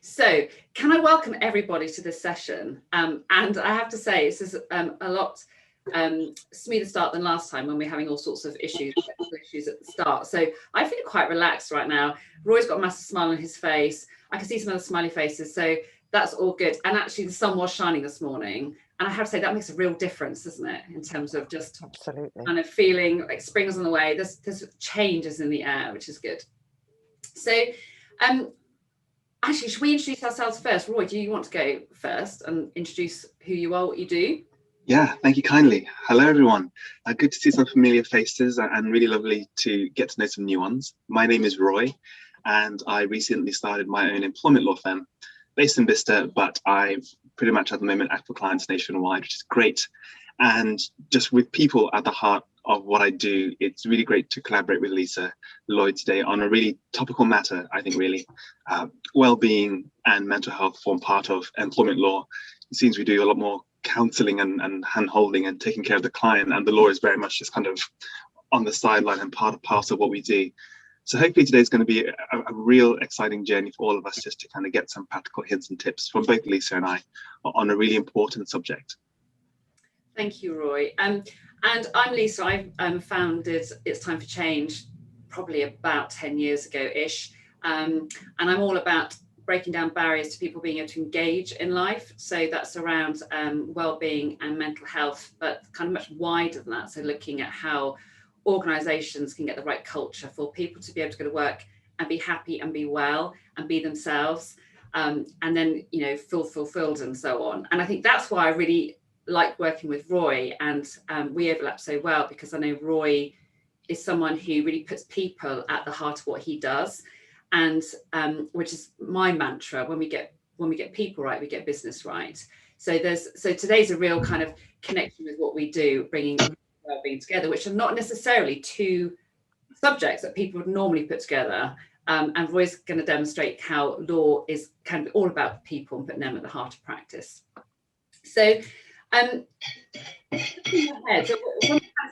So can I welcome everybody to this session? And I have to say, this is a lot smoother start than last time when we're having all sorts of technical issues at the start. So I feel quite relaxed right now. Roy's got a massive smile on his face. I can see some other smiley faces. So that's all good. And actually the sun was shining this morning. And I have to say that makes a real difference, doesn't it? In terms of just absolutely kind of feeling like spring's on the way. There's changes in the air, which is good. So actually, should we introduce ourselves first? Roy, do you want to go first and introduce who you are, what you do? Yeah, thank you kindly. Hello, everyone. Good to see some familiar faces and really lovely to get to know some new ones. My name is Roy, and I recently started my own employment law firm based in Bicester, but I pretty much at the moment act for clients nationwide, which is great. And just with people at the heart of what I do, it's really great to collaborate with LLoyd today on a really topical matter. I think really well-being and mental health form part of employment law. It seems we do a lot more counselling and hand-holding and taking care of the client, and the law is very much just kind of on the sideline and part of what we do. So hopefully today's going to be a real exciting journey for all of us, just to kind of get some practical hints and tips from both Lisa and I on a really important subject. Thank you, Roy. And I'm Lisa. I founded It's Time for Change probably about 10 years ago-ish. And I'm all about breaking down barriers to people being able to engage in life. So that's around well-being and mental health, but kind of much wider than that. So looking at how organisations can get the right culture for people to be able to go to work and be happy and be well and be themselves, and then, you know, feel fulfilled and so on. And I think that's why I really like working with Roy, and we overlap so well, because I know Roy is someone who really puts people at the heart of what he does, and which is my mantra: when we get people right, we get business right. So today's a real kind of connection with what we do, bringing well-being together, which are not necessarily two subjects that people would normally put together. And Roy's going to demonstrate how law is kind of all about people and putting them at the heart of practice. So when I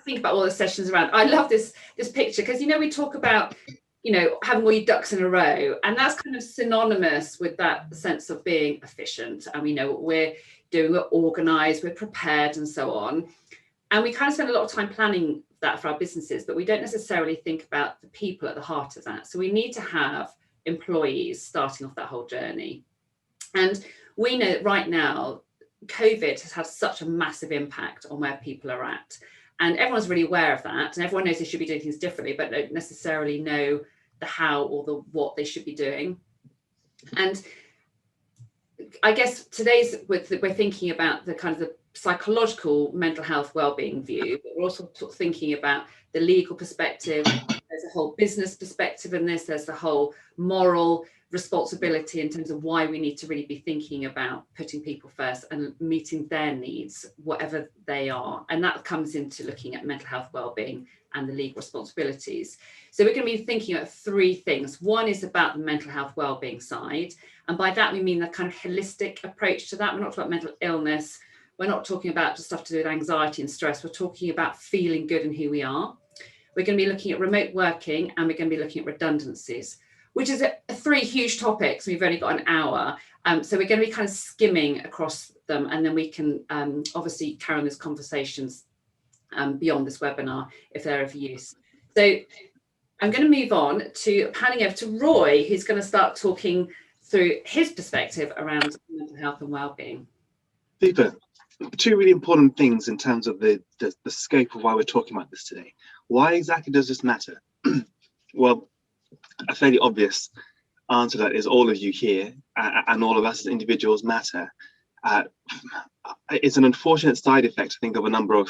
think about all the sessions around, I love this picture, because, you know, we talk about, you know, having all your ducks in a row, and that's kind of synonymous with that sense of being efficient. And we know what we're doing, we're organised, we're prepared, and so on. And we kind of spend a lot of time planning that for our businesses, but we don't necessarily think about the people at the heart of that. So we need to have employees starting off that whole journey. And we know that right now, COVID has had such a massive impact on where people are at. And everyone's really aware of that. And everyone knows they should be doing things differently, but don't necessarily know the how or the what they should be doing. And I guess we're thinking about the kind of the psychological mental health well-being view, but we're also thinking about the legal perspective. There's a whole business perspective in this. There's the whole moral responsibility in terms of why we need to really be thinking about putting people first and meeting their needs, whatever they are. And that comes into looking at mental health well-being and the legal responsibilities. So we're going to be thinking about three things. One is about the mental health well-being side. And by that, we mean the kind of holistic approach to that. We're not talking about mental illness. We're not talking about just stuff to do with anxiety and stress. We're talking about feeling good in who we are. We're going to be looking at remote working, and we're going to be looking at redundancies, which is three huge topics. We've only got an hour. So we're going to be kind of skimming across them, and then we can obviously carry on these conversations beyond this webinar if they're of use. So I'm going to move on to handing over to Roy, who's going to start talking through his perspective around mental health and well-being. Super. Two really important things in terms of the scope of why we're talking about this today. Why exactly does this matter? Well, a fairly obvious answer to that is all of you here and all of us as individuals matter. It's an unfortunate side effect, I think, of a number of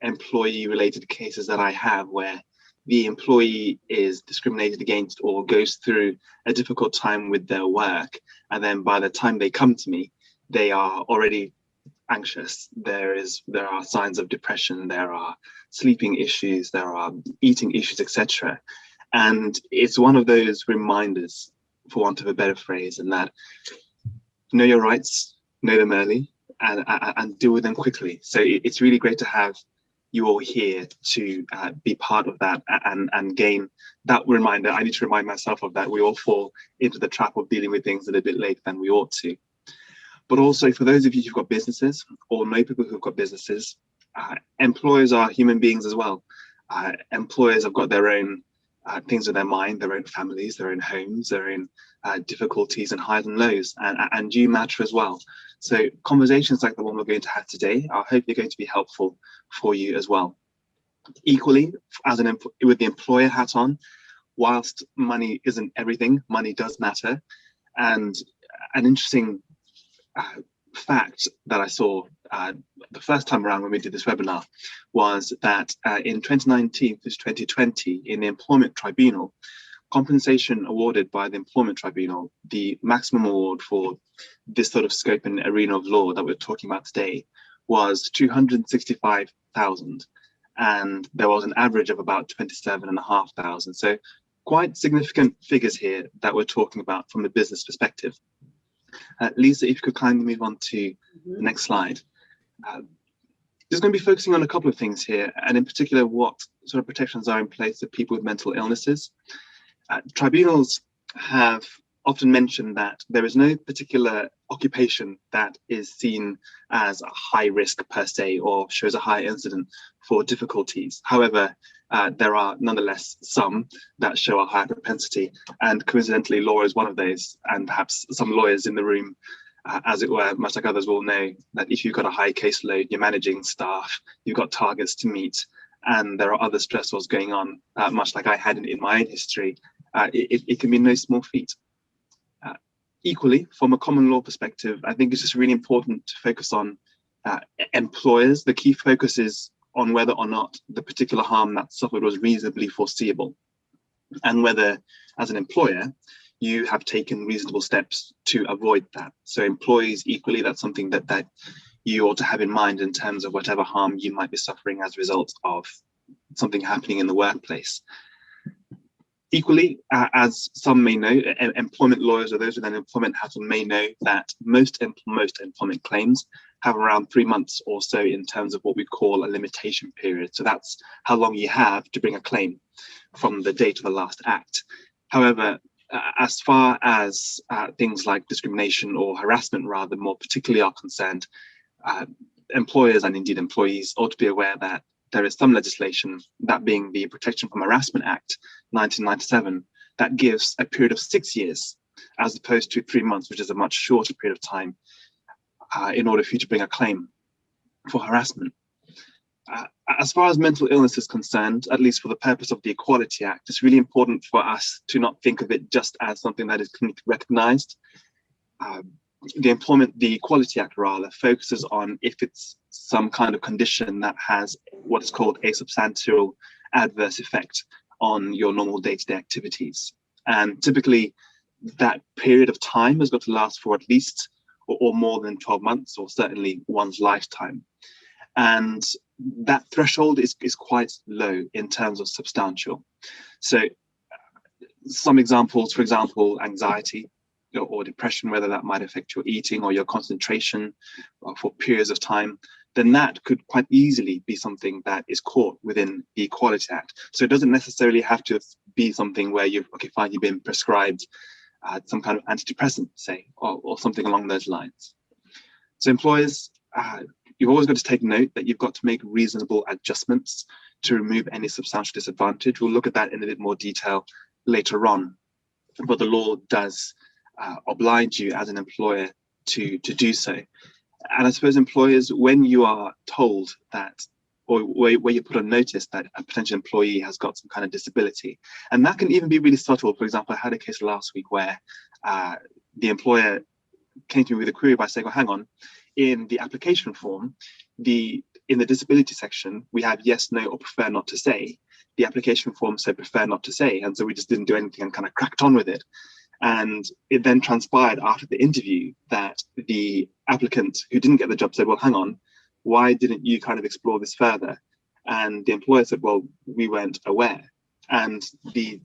employee-related cases that I have, where the employee is discriminated against or goes through a difficult time with their work, and then by the time they come to me, they are already anxious. There are signs of depression, there are sleeping issues, there are eating issues, etc. And it's one of those reminders, for want of a better phrase, and that know your rights, know them early, and deal with them quickly. So it's really great to have you all here to be part of that and gain that reminder. I need to remind myself of that. We all fall into the trap of dealing with things a little bit later than we ought to. But also for those of you who've got businesses or know people who've got businesses, employers are human beings as well. Employers have got their own things in their mind, their own families, their own homes, their own difficulties and highs and lows, and you matter as well. So conversations like the one we're going to have today are hopefully going to be helpful for you as well. Equally, as with the employer hat on, whilst money isn't everything, money does matter. And an interesting fact that I saw the first time around when we did this webinar was that in 2019 to 2020, in the Employment Tribunal, compensation awarded by the Employment Tribunal, the maximum award for this sort of scope and arena of law that we're talking about today, was 265,000, and there was an average of about 27,500. So quite significant figures here that we're talking about from the business perspective. Lisa, if you could kindly move on to the next slide. Just going to be focusing on a couple of things here, and in particular, what sort of protections are in place for people with mental illnesses. Tribunals have often mentioned that there is no particular occupation that is seen as a high risk per se or shows a high incidence for difficulties. However, there are nonetheless some that show a higher propensity, and coincidentally law is one of those, and perhaps some lawyers in the room, as it were, much like others, will know that if you've got a high caseload, you're managing staff, you've got targets to meet, and there are other stressors going on, much like I had in my own history, it can be no small feat. Equally, from a common law perspective, I think it's just really important to focus on employers. The key focus is on whether or not the particular harm that suffered was reasonably foreseeable, and whether, as an employer, you have taken reasonable steps to avoid that. So employees, equally, that's something that you ought to have in mind in terms of whatever harm you might be suffering as a result of something happening in the workplace. Equally, as some may know, employment lawyers or those with an employment hat on may know that most employment claims have around 3 months or so in terms of what we call a limitation period. So that's how long you have to bring a claim from the date of the last act. However, as far as things like discrimination or harassment, rather more particularly, are concerned, employers and indeed employees ought to be aware that there is some legislation, that being the Protection from Harassment Act 1997, that gives a period of 6 years as opposed to 3 months, which is a much shorter period of time, in order for you to bring a claim for harassment. As far as mental illness is concerned, at least for the purpose of the Equality Act, it's really important for us to not think of it just as something that is clinically recognized. The Equality Act rather focuses on if it's some kind of condition that has what is called a substantial adverse effect on your normal day-to-day activities. And typically that period of time has got to last for at least or more than 12 months, or certainly one's lifetime. And that threshold is quite low in terms of substantial. So some examples, for example, anxiety or depression, whether that might affect your eating or your concentration for periods of time, then that could quite easily be something that is caught within the Equality Act. So it doesn't necessarily have to be something where you've been prescribed some kind of antidepressant, say, or something along those lines. So employers, you've always got to take note that you've got to make reasonable adjustments to remove any substantial disadvantage. We'll look at that in a bit more detail later on, but the law does oblige you as an employer to do so. And I suppose employers, when you are told that, or where you put on notice that a potential employee has got some kind of disability, and that can even be really subtle. For example, I had a case last week where the employer came to me with a query by saying, well, hang on, in the application form, in the disability section, we have yes, no, or prefer not to say. The application form said prefer not to say, and so we just didn't do anything and kind of cracked on with it. And it then transpired after the interview that the applicant who didn't get the job said, well, hang on, why didn't you kind of explore this further? And the employer said, well, we weren't aware. And the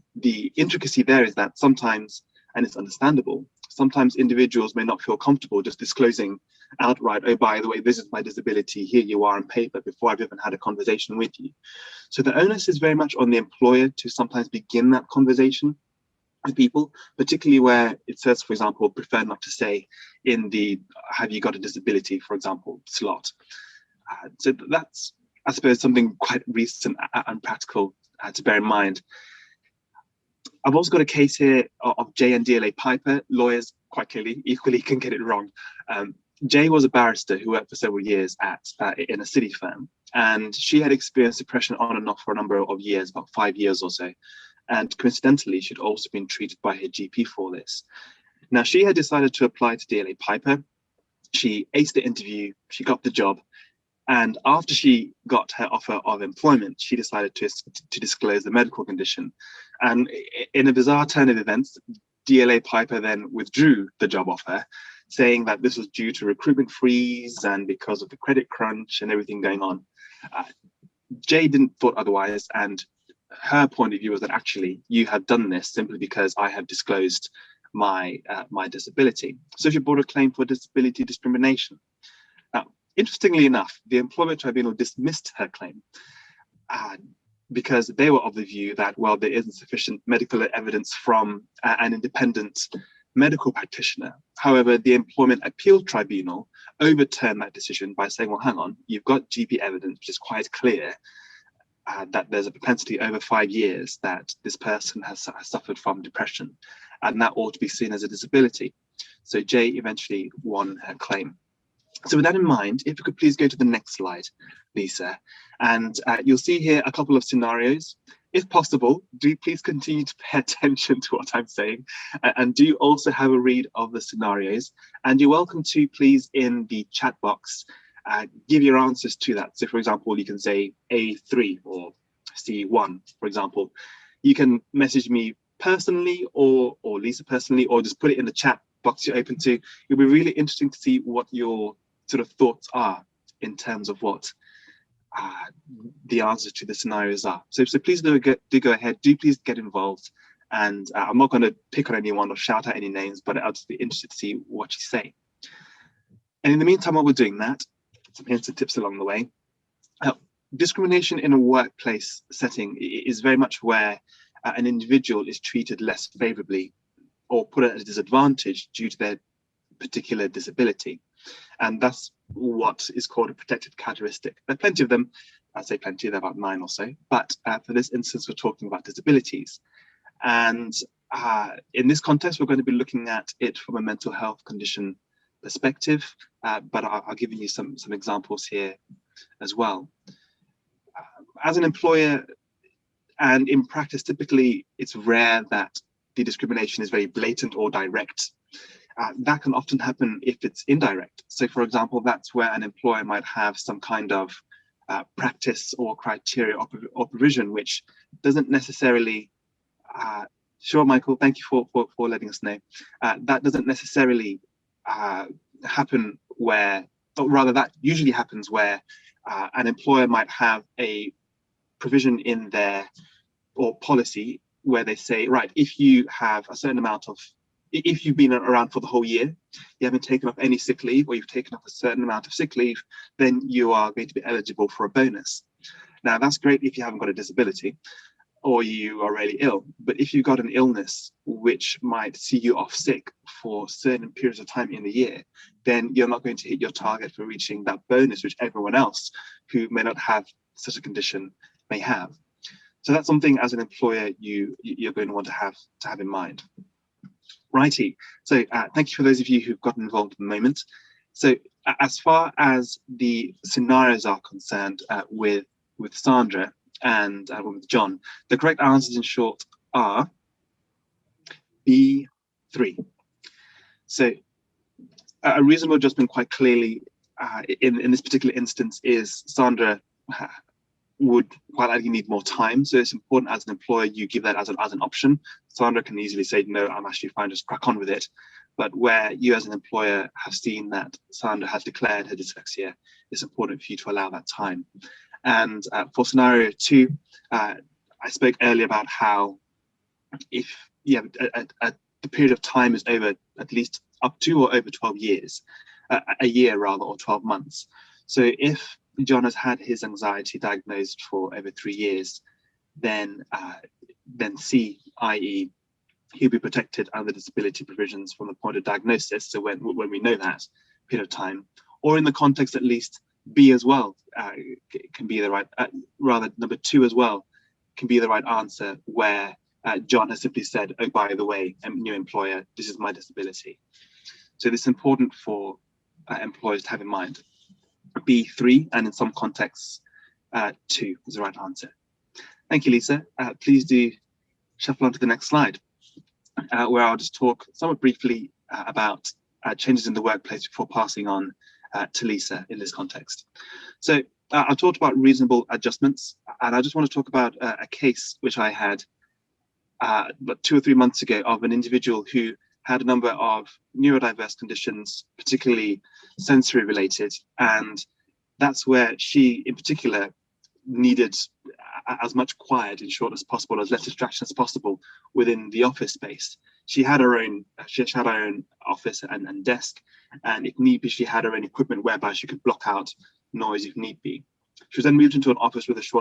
intricacy there is that sometimes, and it's understandable, sometimes individuals may not feel comfortable just disclosing outright, oh, by the way, this is my disability, here you are on paper, before I've even had a conversation with you. So the onus is very much on the employer to sometimes begin that conversation with people, particularly where it says, for example, prefer not to say in the have you got a disability, for example, slot. So that's, I suppose, something quite recent and practical to bear in mind. I've also got a case here of Jay and DLA Piper. Lawyers quite clearly equally can get it wrong. Jay was a barrister who worked for several years in a city firm, and she had experienced depression on and off for a number of years, about 5 years or so. And coincidentally, she'd also been treated by her GP for this. Now, she had decided to apply to DLA Piper. She aced the interview, she got the job, and after she got her offer of employment, she decided to disclose the medical condition. And in a bizarre turn of events, DLA Piper then withdrew the job offer, saying that this was due to recruitment freeze and because of the credit crunch and everything going on. Jay didn't thought otherwise, and her point of view was that actually you have done this simply because I have disclosed my disability. So she brought a claim for disability discrimination. Now, interestingly enough, the Employment Tribunal dismissed her claim because they were of the view that, well, there isn't sufficient medical evidence from an independent medical practitioner. However, the Employment Appeal Tribunal overturned that decision by saying, well, hang on, you've got GP evidence, which is quite clear that there's a propensity over 5 years that this person has suffered from depression, and that ought to be seen as a disability. So Jay eventually won her claim. So with that in mind, if you could please go to the next slide, Lisa, and you'll see here a couple of scenarios. If possible, do please continue to pay attention to what I'm saying, and do also have a read of the scenarios. And you're welcome to please in the chat box give your answers to that. So for example, you can say A3 or C1, for example. You can message me personally or Lisa personally, or just put it in the chat box you're open to. It'll be really interesting to see what your sort of thoughts are in terms of what the answers to the scenarios are. So please do go ahead, do please get involved. And I'm not going to pick on anyone or shout out any names, but I'll just be interested to see what you say. And in the meantime, while we're doing that, some hints and tips along the way. Discrimination in a workplace setting is very much where an individual is treated less favorably or put at a disadvantage due to their particular disability. And that's what is called a protected characteristic. There are plenty of them. I say plenty, there are about 9 or so. But for this instance, we're talking about disabilities. And in this context, we're going to be looking at it from a mental health condition perspective, but I'll give you some examples here as well. As an employer, and in practice, typically it's rare that the discrimination is very blatant or direct. That can often happen if it's indirect. So for example, that's where an employer might have some kind of practice or criteria or provision which doesn't necessarily, sure, Michael, thank you for letting us know. That doesn't necessarily happen where, or rather that usually happens where an employer might have a provision in their or policy where they say, right, if you have a certain amount of, if you've been around for the whole year, you haven't taken off any sick leave, or you've taken off a certain amount of sick leave, then you are going to be eligible for a bonus. Now that's great if you haven't got a disability or you are really ill, but if you've got an illness which might see you off sick for certain periods of time in the year, then you're not going to hit your target for reaching that bonus which everyone else who may not have such a condition may have. So that's something as an employer you're going to want to have in mind. Righty, so thank you for those of you who've gotten involved in the moment. So as far as the scenarios are concerned with Sandra and with John, the correct answers in short are B3. So a reasonable adjustment quite clearly in this particular instance is Sandra would quite likely need more time. So it's important as an employer, you give that as an option. Sandra can easily say, no, I'm actually fine, just crack on with it. But where you as an employer have seen that Sandra has declared her dyslexia, it's important for you to allow that time. And for scenario 2, I spoke earlier about how if you have the period of time is over at least up to or over 12 years, a year rather, or 12 months. So if John has had his anxiety diagnosed for over 3 years, then C, i.e., he'll be protected under disability provisions from the point of diagnosis. So when we know that period of time, or in the context at least, B as well can be the right, rather number 2 as well can be the right answer, where John has simply said, oh, by the way, new employer, this is my disability. So this is important for employers to have in mind. B3, and in some contexts, 2 is the right answer. Thank you, Lisa. Please do shuffle on to the next slide, where I'll just talk somewhat briefly about changes in the workplace before passing on to Lisa in this context. So I talked about reasonable adjustments, and I just want to talk about a case which I had about 2 or 3 months ago of an individual who had a number of neurodiverse conditions, particularly sensory related, and that's where she in particular needed as much quiet, in short, as possible, as less distraction as possible within the office space. She had her own office and desk, and if need be, she had her own equipment whereby she could block out noise if need be. She was then moved into an office with a few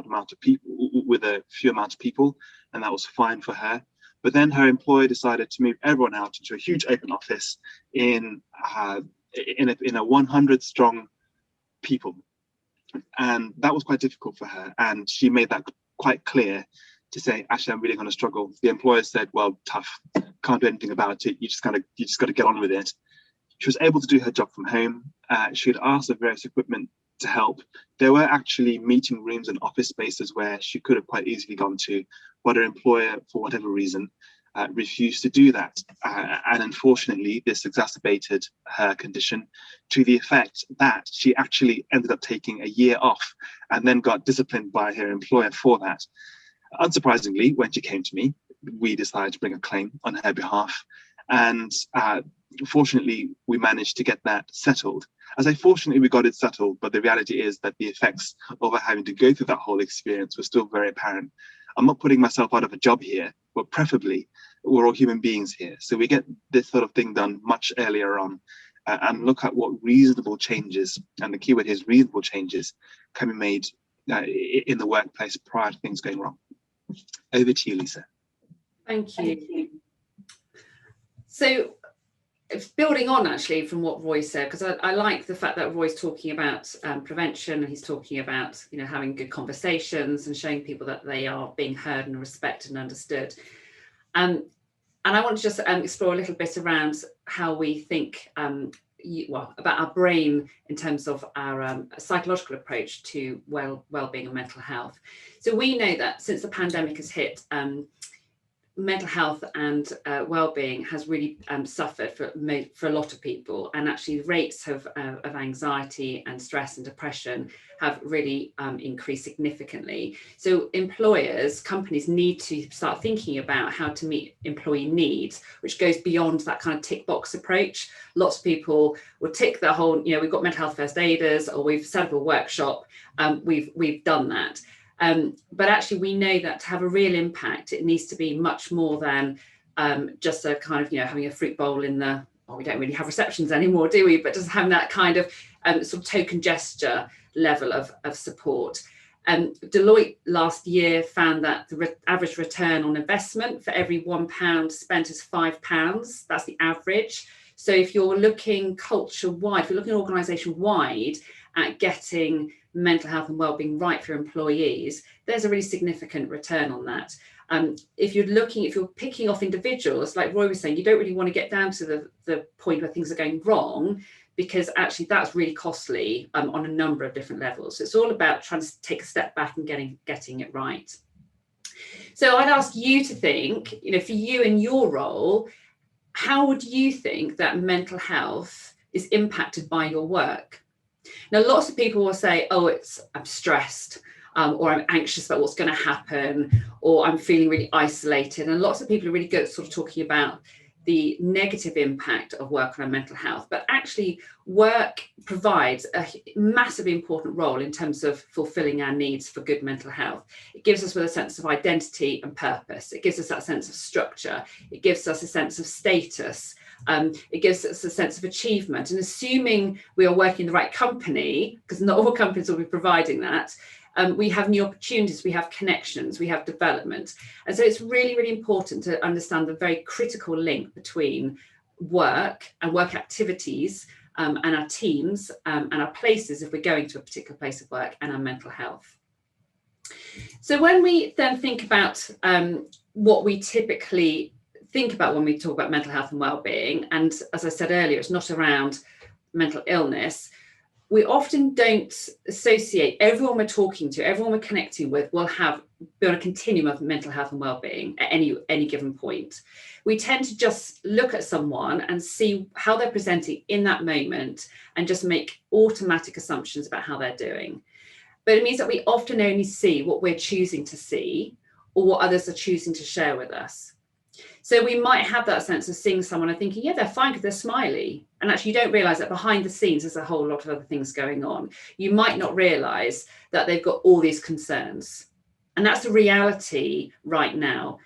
amount of people, and that was fine for her. But then her employer decided to move everyone out into a huge open office in a 100-strong people, and that was quite difficult for her. And she made that quite clear to say, actually, I'm really going to struggle. The employer said, well, tough, can't do anything about it. You just got to get on with it. She was able to do her job from home. She had asked for various equipment to help. There were actually meeting rooms and office spaces where she could have quite easily gone to, but her employer, for whatever reason, refused to do that. And unfortunately, this exacerbated her condition to the effect that she actually ended up taking a year off and then got disciplined by her employer for that. Unsurprisingly, when she came to me, we decided to bring a claim on her behalf. And fortunately, we managed to get that settled. I say fortunately we got it settled, but the reality is that the effects of her having to go through that whole experience were still very apparent. I'm not putting myself out of a job here, but preferably we're all human beings here. So we get this sort of thing done much earlier on, and look at what reasonable changes, and the keyword is reasonable changes, can be made in the workplace prior to things going wrong. Over to you, Lisa. Thank you. So, it's building on actually from what Roy said, because I like the fact that Roy's talking about prevention, and he's talking about having good conversations and showing people that they are being heard and respected and understood. And I want to just explore a little bit around how we think about our brain in terms of our psychological approach to well-being and mental health. So we know that since the pandemic has hit, mental health and well-being has really suffered for a lot of people, and actually rates of anxiety and stress and depression have really increased significantly. So companies need to start thinking about how to meet employee needs, which goes beyond that kind of tick box approach. Lots of people will tick the whole, we've got mental health first aiders, or we've set up a workshop, we've done that. But actually, we know that to have a real impact, it needs to be much more than just a kind of, having a fruit bowl in the, we don't really have receptions anymore, do we? But just having that kind of sort of token gesture level of support. LLoyd last year found that the average return on investment for every £1 spent is £5. That's the average. So if you're looking culture-wide, if you're looking organisation-wide at getting mental health and wellbeing right for employees, there's a really significant return on that. If you're picking off individuals, like Roy was saying, you don't really want to get down to the point where things are going wrong, because actually that's really costly on a number of different levels. So it's all about trying to take a step back and getting it right. So I'd ask you to think, for you in your role, how would you think that mental health is impacted by your work? Now, lots of people will say, I'm stressed, or I'm anxious about what's going to happen, or I'm feeling really isolated. And lots of people are really good at sort of talking about the negative impact of work on our mental health, but actually work provides a massively important role in terms of fulfilling our needs for good mental health. It gives us with a sense of identity and purpose. It gives us that sense of structure. It gives us a sense of status. It gives us a sense of achievement. And assuming we are working in the right company, because not all companies will be providing that, we have new opportunities, we have connections, we have development. And so it's really, really important to understand the very critical link between work and work activities and our teams and our places, if we're going to a particular place of work, and our mental health. So when we then think about what we typically think about when we talk about mental health and well-being, and as I said earlier, it's not around mental illness, we often don't associate everyone we're talking to, everyone we're connecting with will be on a continuum of mental health and well-being at any given point. We tend to just look at someone and see how they're presenting in that moment and just make automatic assumptions about how they're doing. But it means that we often only see what we're choosing to see or what others are choosing to share with us. So we might have that sense of seeing someone and thinking, yeah, they're fine because they're smiley. And actually you don't realise that behind the scenes there's a whole lot of other things going on. You might not realise that they've got all these concerns. And that's the reality right now.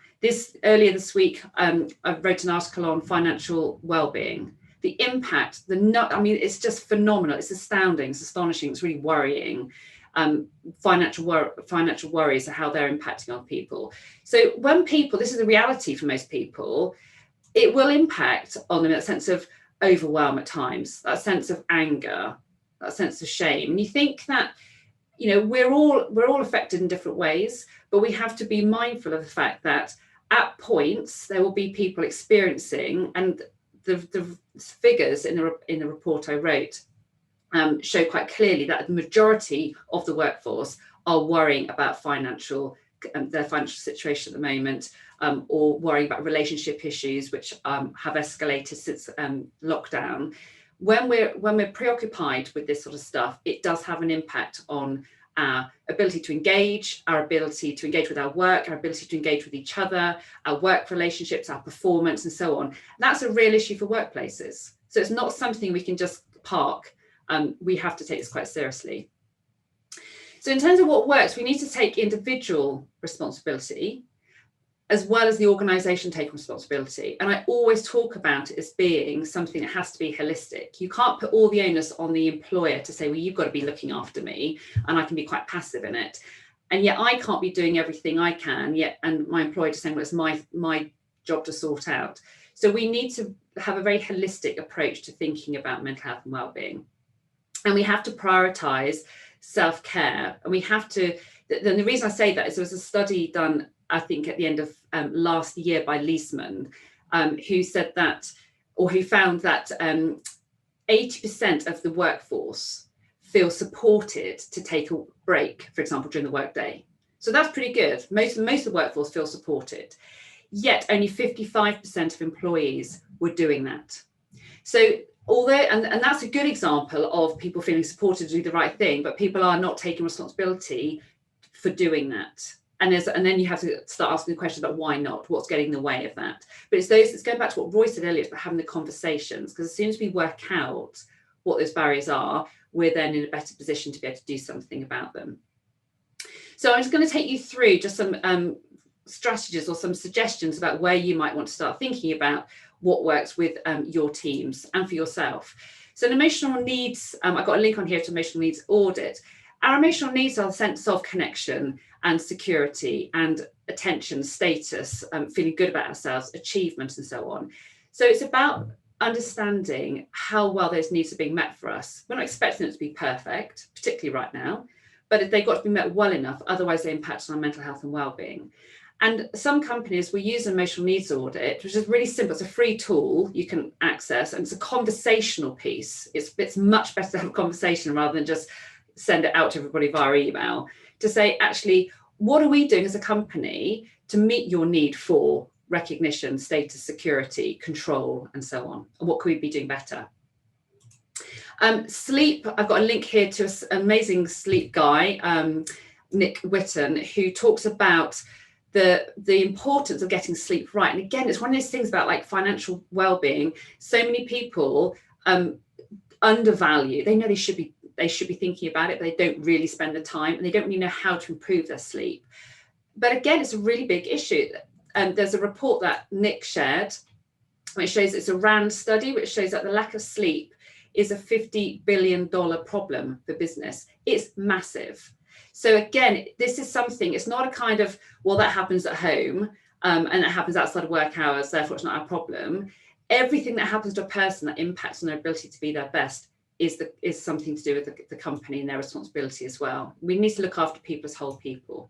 Earlier this week, I wrote an article on financial well-being. The impact, it's just phenomenal. It's astounding, it's astonishing, it's really worrying. Financial worries are how they're impacting on people. So when people, this is the reality for most people, it will impact on them, that sense of overwhelm at times, that sense of anger, that sense of shame. And you think that, we're all affected in different ways, but we have to be mindful of the fact that at points there will be people experiencing, and the figures in the report I wrote show quite clearly that the majority of the workforce are worrying about their financial situation at the moment, or worrying about relationship issues which have escalated since lockdown. When we're preoccupied with this sort of stuff, it does have an impact on our ability to engage, our ability to engage with our work, our ability to engage with each other, our work relationships, our performance, and so on. That's a real issue for workplaces. So it's not something we can just park. We have to take this quite seriously. So in terms of what works, we need to take individual responsibility as well as the organisation taking responsibility. And I always talk about it as being something that has to be holistic. You can't put all the onus on the employer to say, well, you've got to be looking after me, and I can be quite passive in it. And yet I can't be doing everything I can yet, and my employer just saying, well, it's my job to sort out. So we need to have a very holistic approach to thinking about mental health and well-being. And we have to prioritise self-care. And we have to, then the reason I say that is there was a study done, I think, at the end of last year by Leesman, who said that, or who found that 80% of the workforce feel supported to take a break, for example, during the workday. So that's pretty good. Most of the workforce feel supported. Yet only 55% of employees were doing that. So although, and that's a good example of people feeling supported to do the right thing, but people are not taking responsibility for doing that. And then you have to start asking the question about why not, what's getting in the way of that. But it's going back to what Roy said earlier, it's about having the conversations, because as soon as we work out what those barriers are, we're then in a better position to be able to do something about them. So I'm just going to take you through just some strategies or some suggestions about where you might want to start thinking about what works with your teams and for yourself. So an emotional needs, I've got a link on here to emotional needs audit. Our emotional needs are the sense of connection and security and attention, status, feeling good about ourselves, achievement, and so on. So it's about understanding how well those needs are being met for us. We're not expecting it to be perfect, particularly right now, but they've got to be met well enough, otherwise they impact on our mental health and well-being. And some companies will use an emotional needs audit, which is really simple. It's a free tool you can access, and it's a conversational piece. It's much better to have a conversation rather than just send it out to everybody via email, to say, actually, what are we doing as a company to meet your need for recognition, status, security, control, and so on? And what could we be doing better? Sleep, I've got a link here to an amazing sleep guy, Nick Whitten, who talks about the importance of getting sleep right. And again, it's one of those things about like financial well-being. So many people undervalue. They know they should be thinking about it, but they don't really spend the time, and they don't really know how to improve their sleep. But again, it's a really big issue. There's a report that Nick shared, which shows it's a RAND study, which shows that the lack of sleep is a $50 billion problem for business. It's massive. So again, this is something, it's not a kind of, well, that happens at home and it happens outside of work hours, therefore it's not our problem. Everything that happens to a person that impacts on their ability to be their best is something to do with the company and their responsibility as well. We need to look after people as whole people.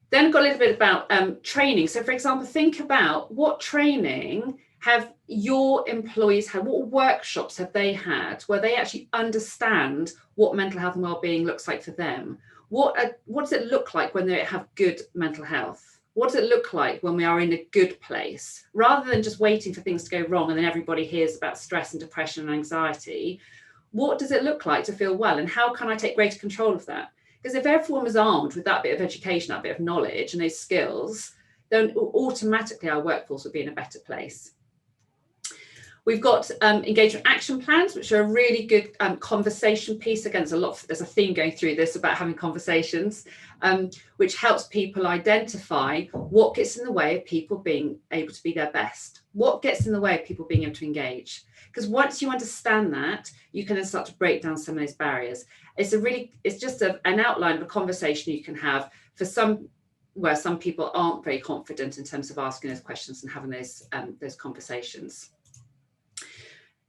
Then got a little bit about training. So for example, think about what training have your employees had, what workshops have they had where they actually understand what mental health and well-being looks like for them? What does it look like when they have good mental health? What does it look like when we are in a good place? Rather than just waiting for things to go wrong and then everybody hears about stress and depression and anxiety, what does it look like to feel well? And how can I take greater control of that? Because if everyone was armed with that bit of education, that bit of knowledge and those skills, then automatically our workforce would be in a better place. We've got engagement action plans, which are a really good conversation piece. Again, there's a theme going through this about having conversations, which helps people identify what gets in the way of people being able to be their best. What gets in the way of people being able to engage? Because once you understand that, you can then start to break down some of those barriers. It's just an outline of a conversation you can have for where some people aren't very confident in terms of asking those questions and having those conversations.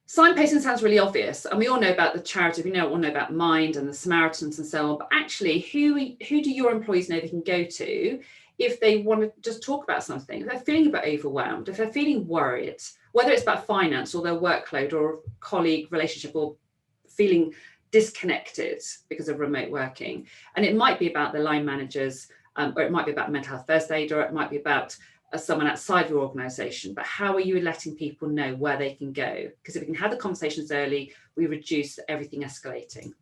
Signposting sounds really obvious, and we all know about the charity, we all know about Mind and the Samaritans and so on, but actually who do your employees know they can go to if they want to just talk about something, if they're feeling a bit overwhelmed, if they're feeling worried, whether it's about finance or their workload or colleague relationship or feeling disconnected because of remote working. And it might be about the line managers, or it might be about mental health first aid, or it might be about someone outside your organisation, but how are you letting people know where they can go? Because if we can have the conversations early, we reduce everything escalating.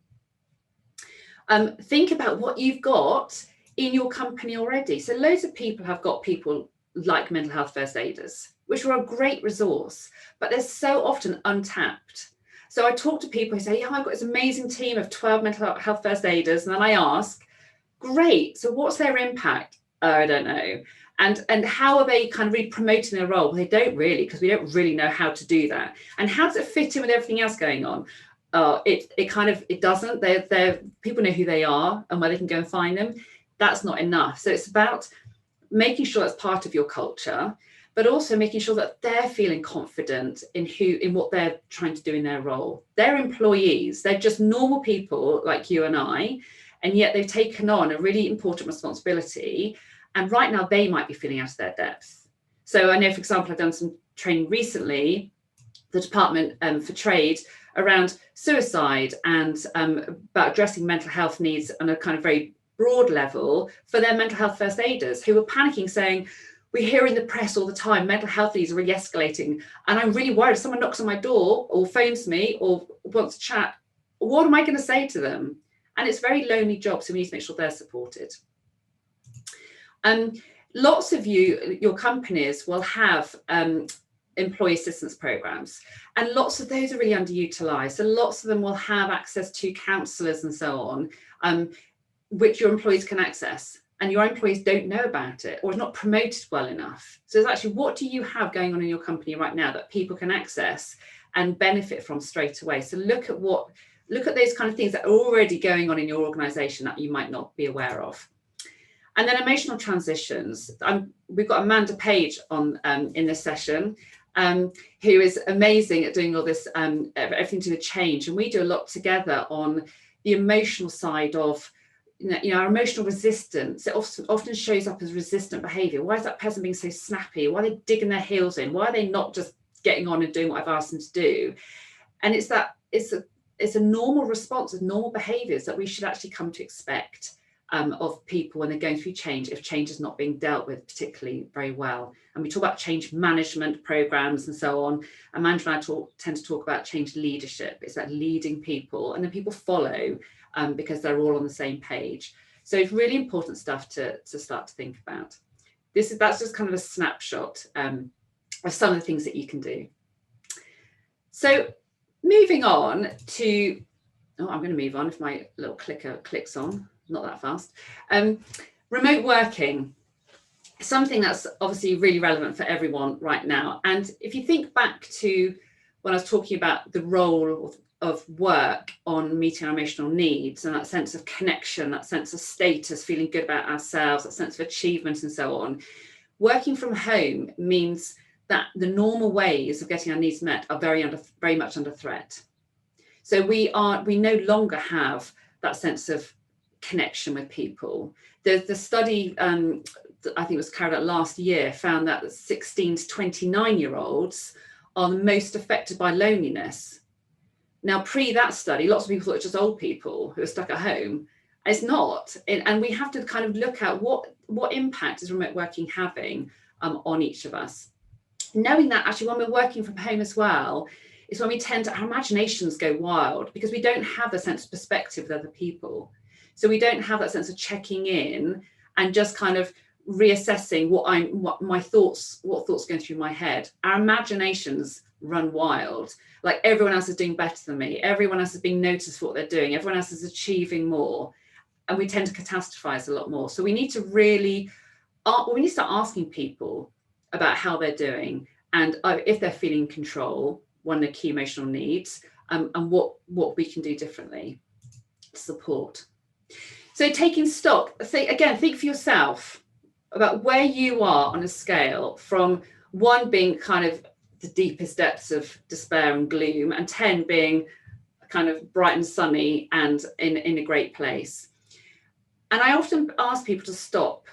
Think about what you've got in your company already. So loads of people have got people like mental health first aiders, which are a great resource, but they're so often untapped. So I talk to people who say, yeah, I've got this amazing team of 12 mental health first aiders. And then I ask, great, so what's their impact? Oh, I don't know. And how are they kind of really promoting their role? Well, they don't really, because we don't really know how to do that. And how does it fit in with everything else going on? It doesn't. They're people know who they are and where they can go and find them. That's not enough. So it's about making sure that's part of your culture, but also making sure that they're feeling confident in what they're trying to do in their role. They're employees. They're just normal people like you and I, and yet they've taken on a really important responsibility. And right now they might be feeling out of their depth. So I know, for example, I've done some training recently, the Department for Trade, around suicide and about addressing mental health needs on a kind of very broad level for their mental health first aiders who were panicking, saying, we hear in the press all the time, mental health needs are really escalating. And I'm really worried if someone knocks on my door or phones me or wants to chat, what am I going to say to them? And it's a very lonely job, so we need to make sure they're supported. Lots of your companies will have employee assistance programs, and lots of those are really underutilized. So lots of them will have access to counsellors and so on, which your employees can access, and your employees don't know about it or it's not promoted well enough. So it's actually, what do you have going on in your company right now that people can access and benefit from straight away? So look at those kind of things that are already going on in your organization that you might not be aware of. And then emotional transitions. We've got Amanda Page on in this session, who is amazing at doing all this, everything to do with change. And we do a lot together on the emotional side of, our emotional resistance. It often shows up as resistant behaviour. Why is that person being so snappy? Why are they digging their heels in? Why are they not just getting on and doing what I've asked them to do? And it's a normal response of normal behaviours that we should actually come to expect of people when they're going through change, if change is not being dealt with particularly very well. And we talk about change management programs and so on. Amanda and I tend to talk about change leadership. It's that leading people, and then people follow because they're all on the same page. So it's really important stuff to start to think about. That's just kind of a snapshot of some of the things that you can do. So moving on to, I'm going to move on if my little clicker clicks on, not that fast. Remote working, something that's obviously really relevant for everyone right now. And if you think back to when I was talking about the role of work on meeting our emotional needs and that sense of connection, that sense of status, feeling good about ourselves, that sense of achievement and so on, working from home means that the normal ways of getting our needs met are very much under threat. So we no longer have that sense of connection with people. The study, I think it was carried out last year, found that 16 to 29-year-olds are the most affected by loneliness. Now, pre that study, lots of people thought it was just old people who are stuck at home. It's not. And we have to kind of look at what impact is remote working having on each of us. Knowing that actually when we're working from home as well, is when we tend to, our imaginations go wild because we don't have the sense of perspective with other people. So we don't have that sense of checking in and just kind of reassessing what thoughts going through my head. Our imaginations run wild. Like everyone else is doing better than me. Everyone else is being noticed for what they're doing. Everyone else is achieving more. And we tend to catastrophize a lot more. So we need to really, we need to start asking people about how they're doing and if they're feeling control, one of the key emotional needs, and what we can do differently to support. So taking stock, think for yourself about where you are on a scale from 1 being kind of the deepest depths of despair and gloom, and 10 being kind of bright and sunny and in a great place. And I often ask people to stop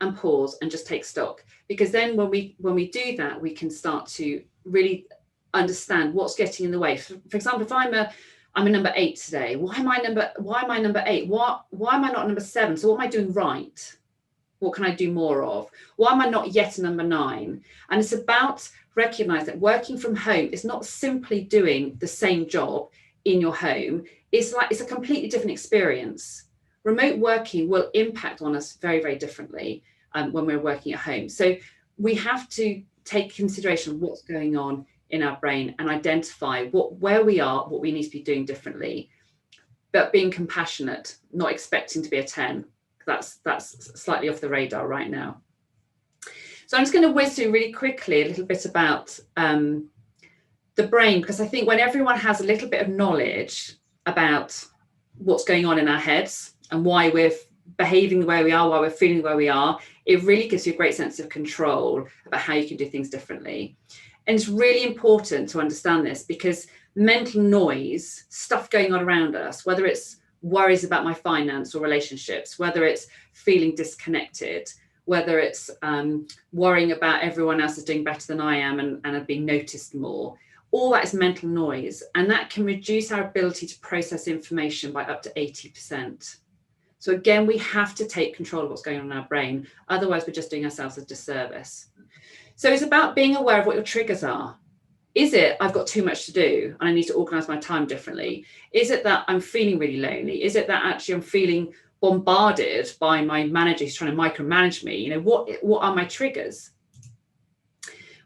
and pause and just take stock, because then when we do that, we can start to really understand what's getting in the way. For example, if I'm a number 8 today, why am I number 8? Why am I not number 7? So what am I doing right? What can I do more of? Why am I not yet a number 9? And it's about recognize that working from home is not simply doing the same job in your home. It's a completely different experience. Remote working will impact on us very, very differently when we're working at home. So we have to take consideration of what's going on in our brain and identify where we are, what we need to be doing differently, but being compassionate, not expecting to be a 10. That's slightly off the radar right now. So I'm just going to whiz through really quickly a little bit about the brain, because I think when everyone has a little bit of knowledge about what's going on in our heads and why we're behaving the way we are, why we're feeling the way we are, it really gives you a great sense of control about how you can do things differently. And it's really important to understand this, because mental noise, stuff going on around us, whether it's worries about my finance or relationships, whether it's feeling disconnected, whether it's worrying about everyone else is doing better than I am and are being noticed more, all that is mental noise. And that can reduce our ability to process information by up to 80%. So again, we have to take control of what's going on in our brain. Otherwise, we're just doing ourselves a disservice. So it's about being aware of what your triggers are. Is it, I've got too much to do and I need to organize my time differently? Is it that I'm feeling really lonely? Is it that actually I'm feeling bombarded by my manager who's trying to micromanage me? You know, what are my triggers?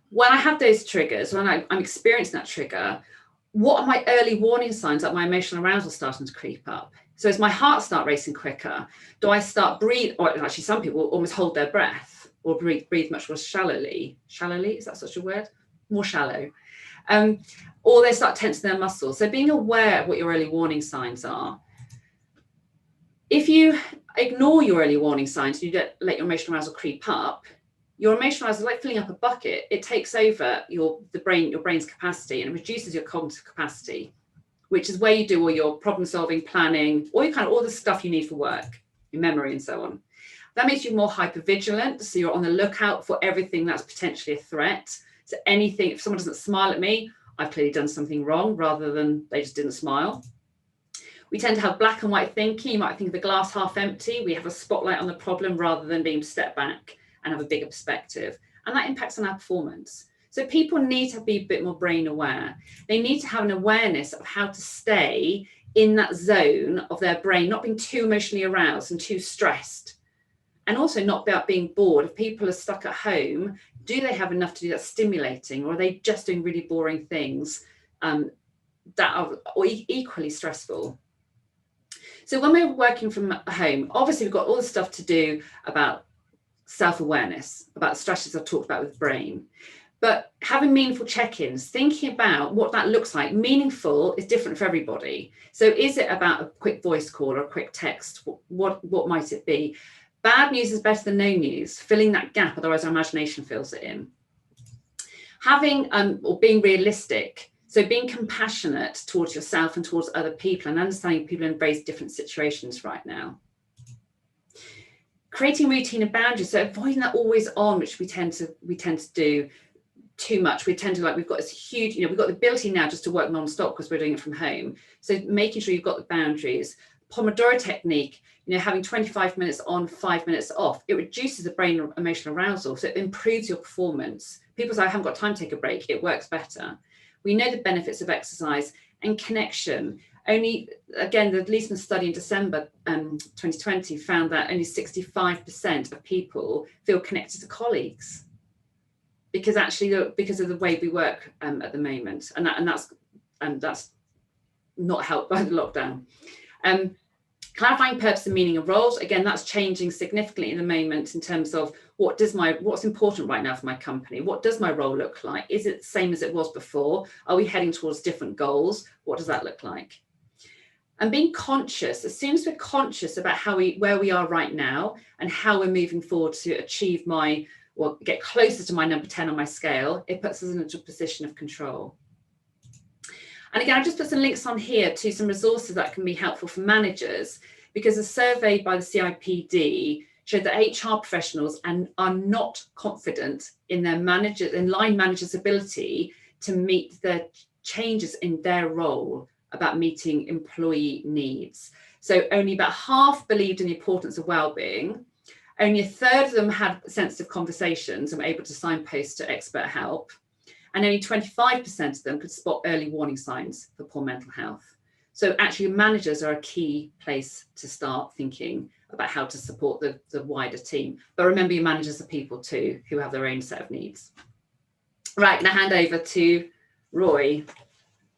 When I have those triggers, when I'm experiencing that trigger, what are my early warning signs that my emotional arousal starting to creep up? So as my heart start racing quicker, do I start breathe, or actually some people almost hold their breath or breathe much more shallowly? Shallowly, is that such a word? More shallow. Or they start tensing their muscles. So being aware of what your early warning signs are. If you ignore your early warning signs, you don't let your emotional arousal creep up, your emotional arousal is like filling up a bucket. It takes over your brain's capacity, and it reduces your cognitive capacity, which is where you do all your problem solving, planning, all the stuff you need for work, your memory and so on. That makes you more hypervigilant. So you're on the lookout for everything that's potentially a threat. So anything, if someone doesn't smile at me, I've clearly done something wrong, rather than they just didn't smile. We tend to have black and white thinking. You might think of the glass half empty. We have a spotlight on the problem rather than being step back and have a bigger perspective. And that impacts on our performance. So people need to be a bit more brain aware. They need to have an awareness of how to stay in that zone of their brain, not being too emotionally aroused and too stressed, and also not about being bored. If people are stuck at home, do they have enough to do that stimulating, or are they just doing really boring things that are equally stressful? So when we're working from home, obviously we've got all the stuff to do about self-awareness, about the stresses I've talked about with the brain, but having meaningful check-ins, thinking about what that looks like. Meaningful is different for everybody. So is it about a quick voice call or a quick text? What might it be? Bad news is better than no news, filling that gap, otherwise our imagination fills it in. Having or being realistic, so being compassionate towards yourself and towards other people, and understanding people in very different situations right now. Creating routine and boundaries, so avoiding that always on, which we tend to do too much. We tend to, like, we've got this huge, we've got the ability now just to work non-stop because we're doing it from home. So making sure you've got the boundaries. Pomodoro technique, having 25 minutes on, 5 minutes off, it reduces the brain emotional arousal, so it improves your performance. People say, I haven't got time to take a break. It works better. We know the benefits of exercise and connection. Only, again, the Leesman study in December 2020 found that only 65% of people feel connected to colleagues, because of the way we work at the moment, and that's not helped by the lockdown. Clarifying purpose and meaning of roles, again, that's changing significantly in the moment in terms of what's important right now for my company. What does my role look like? Is it the same as it was before? Are we heading towards different goals? What does that look like? And being conscious, as soon as we're conscious about where we are right now and how we're moving forward to achieve get closer to my number 10 on my scale, it puts us into a position of control. And again, I just put some links on here to some resources that can be helpful for managers, because a survey by the CIPD showed that HR professionals are not confident in line managers' ability to meet the changes in their role about meeting employee needs. So only about half believed in the importance of well-being. Only a third of them had sensitive conversations and were able to signpost to expert help. And only 25% of them could spot early warning signs for poor mental health. So actually managers are a key place to start thinking about how to support the wider team. But remember, your managers are people too, who have their own set of needs. Right, now hand over to Roy.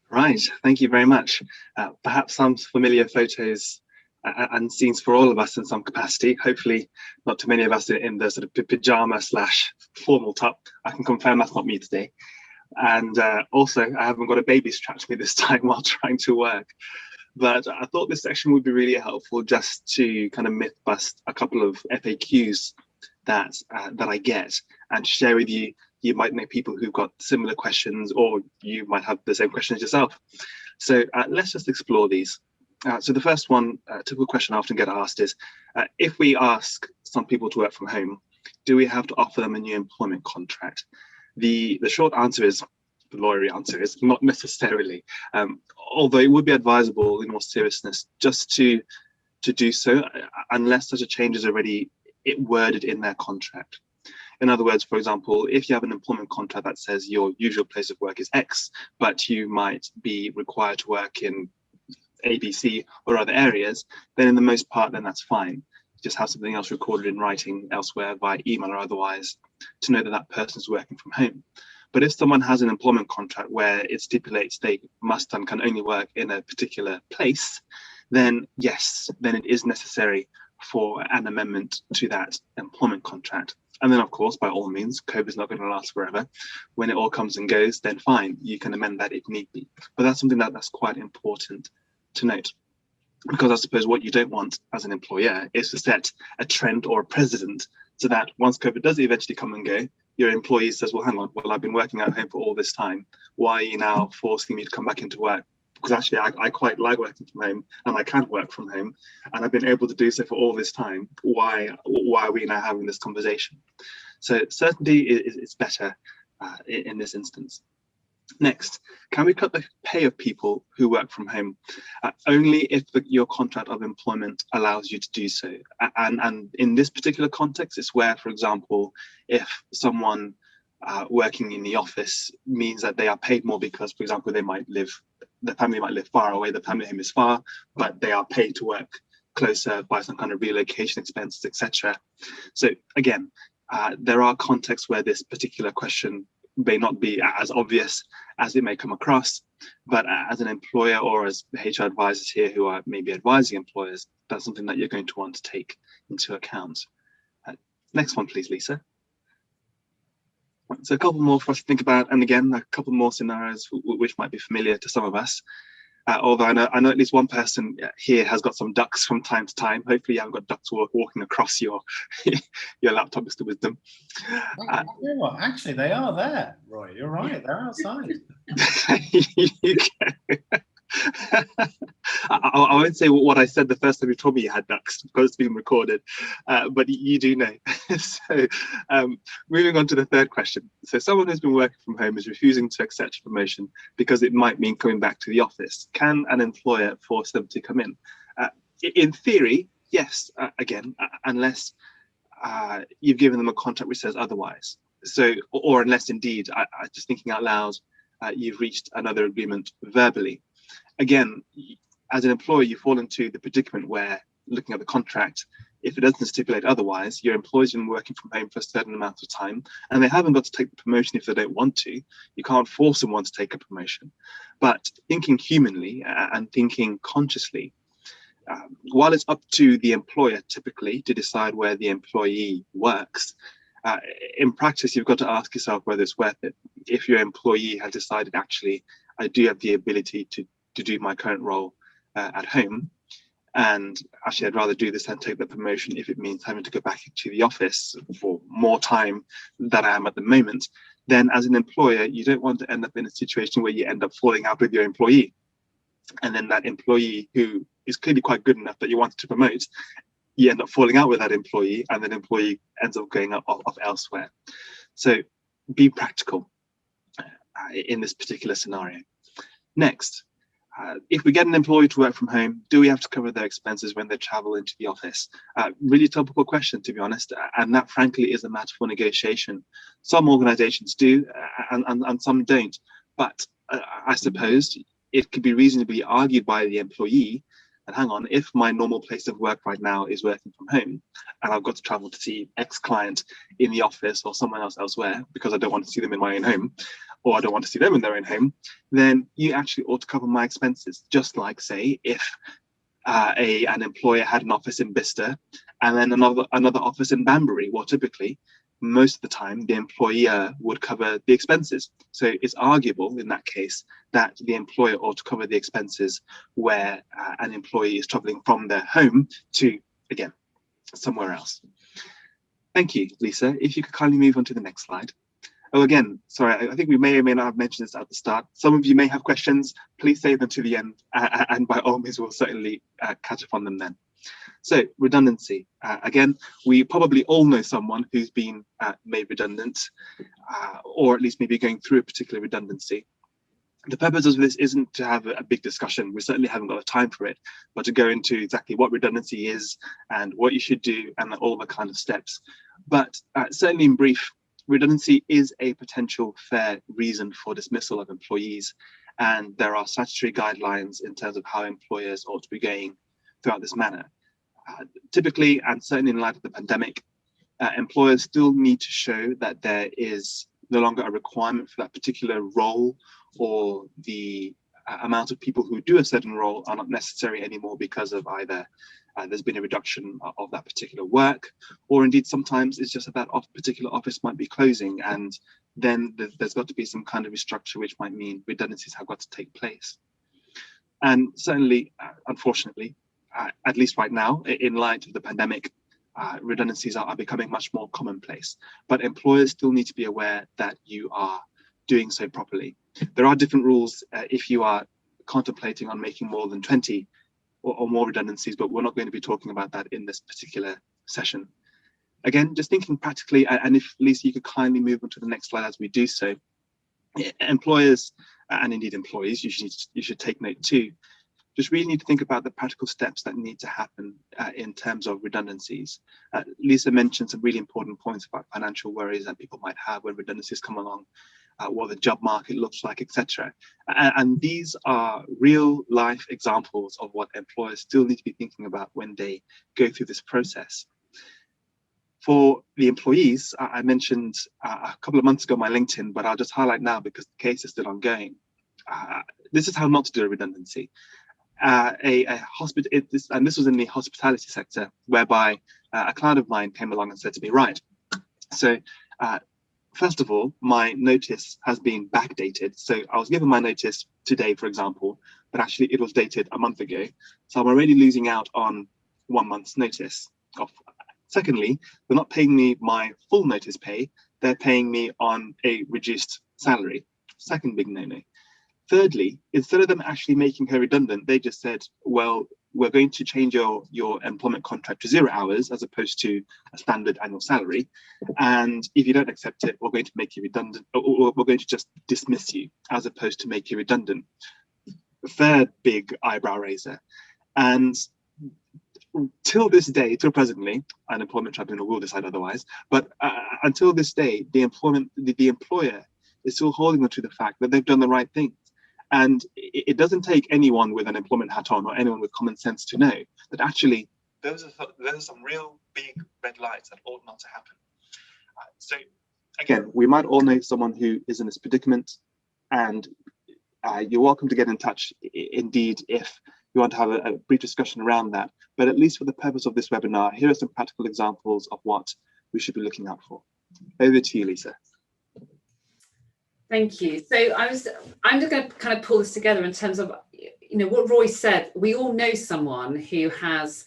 Right, thank you very much. Perhaps some familiar photos and scenes for all of us in some capacity. Hopefully not too many of us in the sort of pyjama / formal top. I can confirm that's not me today. And also, I haven't got a baby strapped to me this time while trying to work. But I thought this section would be really helpful just to kind of myth bust a couple of FAQs that I get and share with you. You might know people who've got similar questions, or you might have the same questions yourself. So let's just explore these. So the first one, typical question I often get asked is, if we ask some people to work from home, do we have to offer them a new employment contract? The short answer is, the lawyery answer is, not necessarily. Although it would be advisable in all seriousness just to do so, unless such a change is already worded in their contract. In other words, for example, if you have an employment contract that says your usual place of work is X, but you might be required to work in ABC or other areas, then in the most part, then that's fine. Just have something else recorded in writing elsewhere via email or otherwise to know that that person is working from home. But if someone has an employment contract where it stipulates they must and can only work in a particular place, then yes, then it is necessary for an amendment to that employment contract. And then, of course, by all means, COVID is not going to last forever. When it all comes and goes, then fine, you can amend that if need be. But that's something that's quite important to note, because I suppose what you don't want as an employer is to set a trend or a precedent so that once COVID does eventually come and go, your employee says, well, hang on, well, I've been working at home for all this time. Why are you now forcing me to come back into work? Because actually, I quite like working from home, and I can work from home, and I've been able to do so for all this time. Why are we now having this conversation? So certainty is better in this instance. Next, can we cut the pay of people who work from home? Only if your contract of employment allows you to do so. And in this particular context, it's where, for example, if someone working in the office means that they are paid more because, for example, they might live the family might live far away, the family home is far, but they are paid to work closer by some kind of relocation expenses, etc. So again, there are contexts where this particular question may not be as obvious as it may come across, but as an employer or as HR advisors here who are maybe advising employers, that's something that you're going to want to take into account. Next one, please, Lisa. So a couple more for us to think about, and again, a couple more scenarios which might be familiar to some of us. Although I know at least one person here has got some ducks from time to time. Hopefully you haven't got ducks walking across your your laptop, Mr. Wisdom. Actually, they are there, Roy. You're right. They're outside. I won't say what I said the first time you told me you had ducks, because it's being recorded, but you do know. So moving on to the third question. So someone who's been working from home is refusing to accept a promotion because it might mean coming back to the office. Can an employer force them to come in? In theory, yes, again, unless you've given them a contract which says otherwise. So, or unless indeed, just thinking out loud, you've reached another agreement verbally. Again, as an employer, you fall into the predicament where, looking at the contract, if it doesn't stipulate otherwise, your employee's been working from home for a certain amount of time, and they haven't got to take the promotion if they don't want to. You can't force someone to take a promotion. But thinking humanly and thinking consciously, while it's up to the employer typically to decide where the employee works, in practice, you've got to ask yourself whether it's worth it. If your employee has decided, actually, I do have the ability to do my current role at home, and actually I'd rather do this than take the promotion if it means having to go back to the office for more time than I am at the moment, then as an employer, you don't want to end up in a situation where you end up falling out with your employee. And then that employee who is clearly quite good enough that you wanted to promote, you end up falling out with that employee, and that employee ends up going off elsewhere. So be practical in this particular scenario. Next, if we get an employee to work from home, do we have to cover their expenses when they travel into the office? Really topical question, to be honest, and that frankly is a matter for negotiation. Some organizations do, and some don't, but I suppose it could be reasonably argued by the employee, and hang on, if my normal place of work right now is working from home, and I've got to travel to see X client in the office or someone else elsewhere because I don't want to see them in my own home, or I don't want to see them in their own home, then you actually ought to cover my expenses. Just like, say, if an employer had an office in Bicester and then another office in Banbury, well, typically, most of the time, the employer would cover the expenses. So it's arguable in that case that the employer ought to cover the expenses where an employee is traveling from their home to, again, somewhere else. Thank you, Lisa. If you could kindly move on to the next slide. Oh, again, sorry, I think we may or may not have mentioned this at the start. Some of you may have questions. Please save them to the end, and by all means, we'll certainly catch up on them then. So, redundancy. Again, we probably all know someone who's been made redundant, or at least maybe going through a particular redundancy. The purpose of this isn't to have a big discussion. We certainly haven't got the time for it, but to go into exactly what redundancy is and what you should do and all the kind of steps. But certainly in brief, redundancy is a potential fair reason for dismissal of employees, and there are statutory guidelines in terms of how employers ought to be going throughout this manner. Typically, and certainly in light of the pandemic, employers still need to show that there is no longer a requirement for that particular role, or the amount of people who do a certain role are not necessary anymore because of either there's been a reduction of that particular work, or indeed sometimes it's just that that particular office might be closing, and then there's got to be some kind of restructure, which might mean redundancies have got to take place. And certainly, unfortunately, at least right now, in light of the pandemic, redundancies are becoming much more commonplace. But employers still need to be aware that you are doing so properly. There are different rules if you are contemplating on making more than 20 or more redundancies, but we're not going to be talking about that in this particular session. Again, just thinking practically, and if Lisa, you could kindly move on to the next slide as we do so. Employers and indeed employees, you should take note too, just really need to think about the practical steps that need to happen in terms of redundancies. Lisa mentioned some really important points about financial worries that people might have when redundancies come along. what the job market looks like, etc. And these are real life examples of what employers still need to be thinking about when they go through this process. For the employees, I mentioned a couple of months ago my LinkedIn, but I'll just highlight now because the case is still ongoing. This is how not to do a redundancy. And this was in the hospitality sector, whereby a client of mine came along and said to me, right, so first of all, my notice has been backdated. So I was given my notice today, for example, but actually it was dated a month ago. So I'm already losing out on 1 month's notice. Secondly, they're not paying me my full notice pay. They're paying me on a reduced salary. Second big no-no. Thirdly, instead of them actually making her redundant, they just said, well, we're going to change your employment contract to 0 hours as opposed to a standard annual salary. And if you don't accept it, we're going to make you redundant, or we're going to just dismiss you as opposed to make you redundant. Third big eyebrow raiser. And till this day, till presently, an employment tribunal will decide otherwise, but until this day, the employer is still holding on to the fact that they've done the right thing. And it doesn't take anyone with an employment hat on or anyone with common sense to know that actually those are some real big red lights that ought not to happen. So again, we might all know someone who is in this predicament, and you're welcome to get in touch indeed if you want to have a brief discussion around that. But at least for the purpose of this webinar, here are some practical examples of what we should be looking out for. Over to you, Lisa. Thank you. So I'm just going to kind of pull this together in terms of, what Roy said. We all know someone who has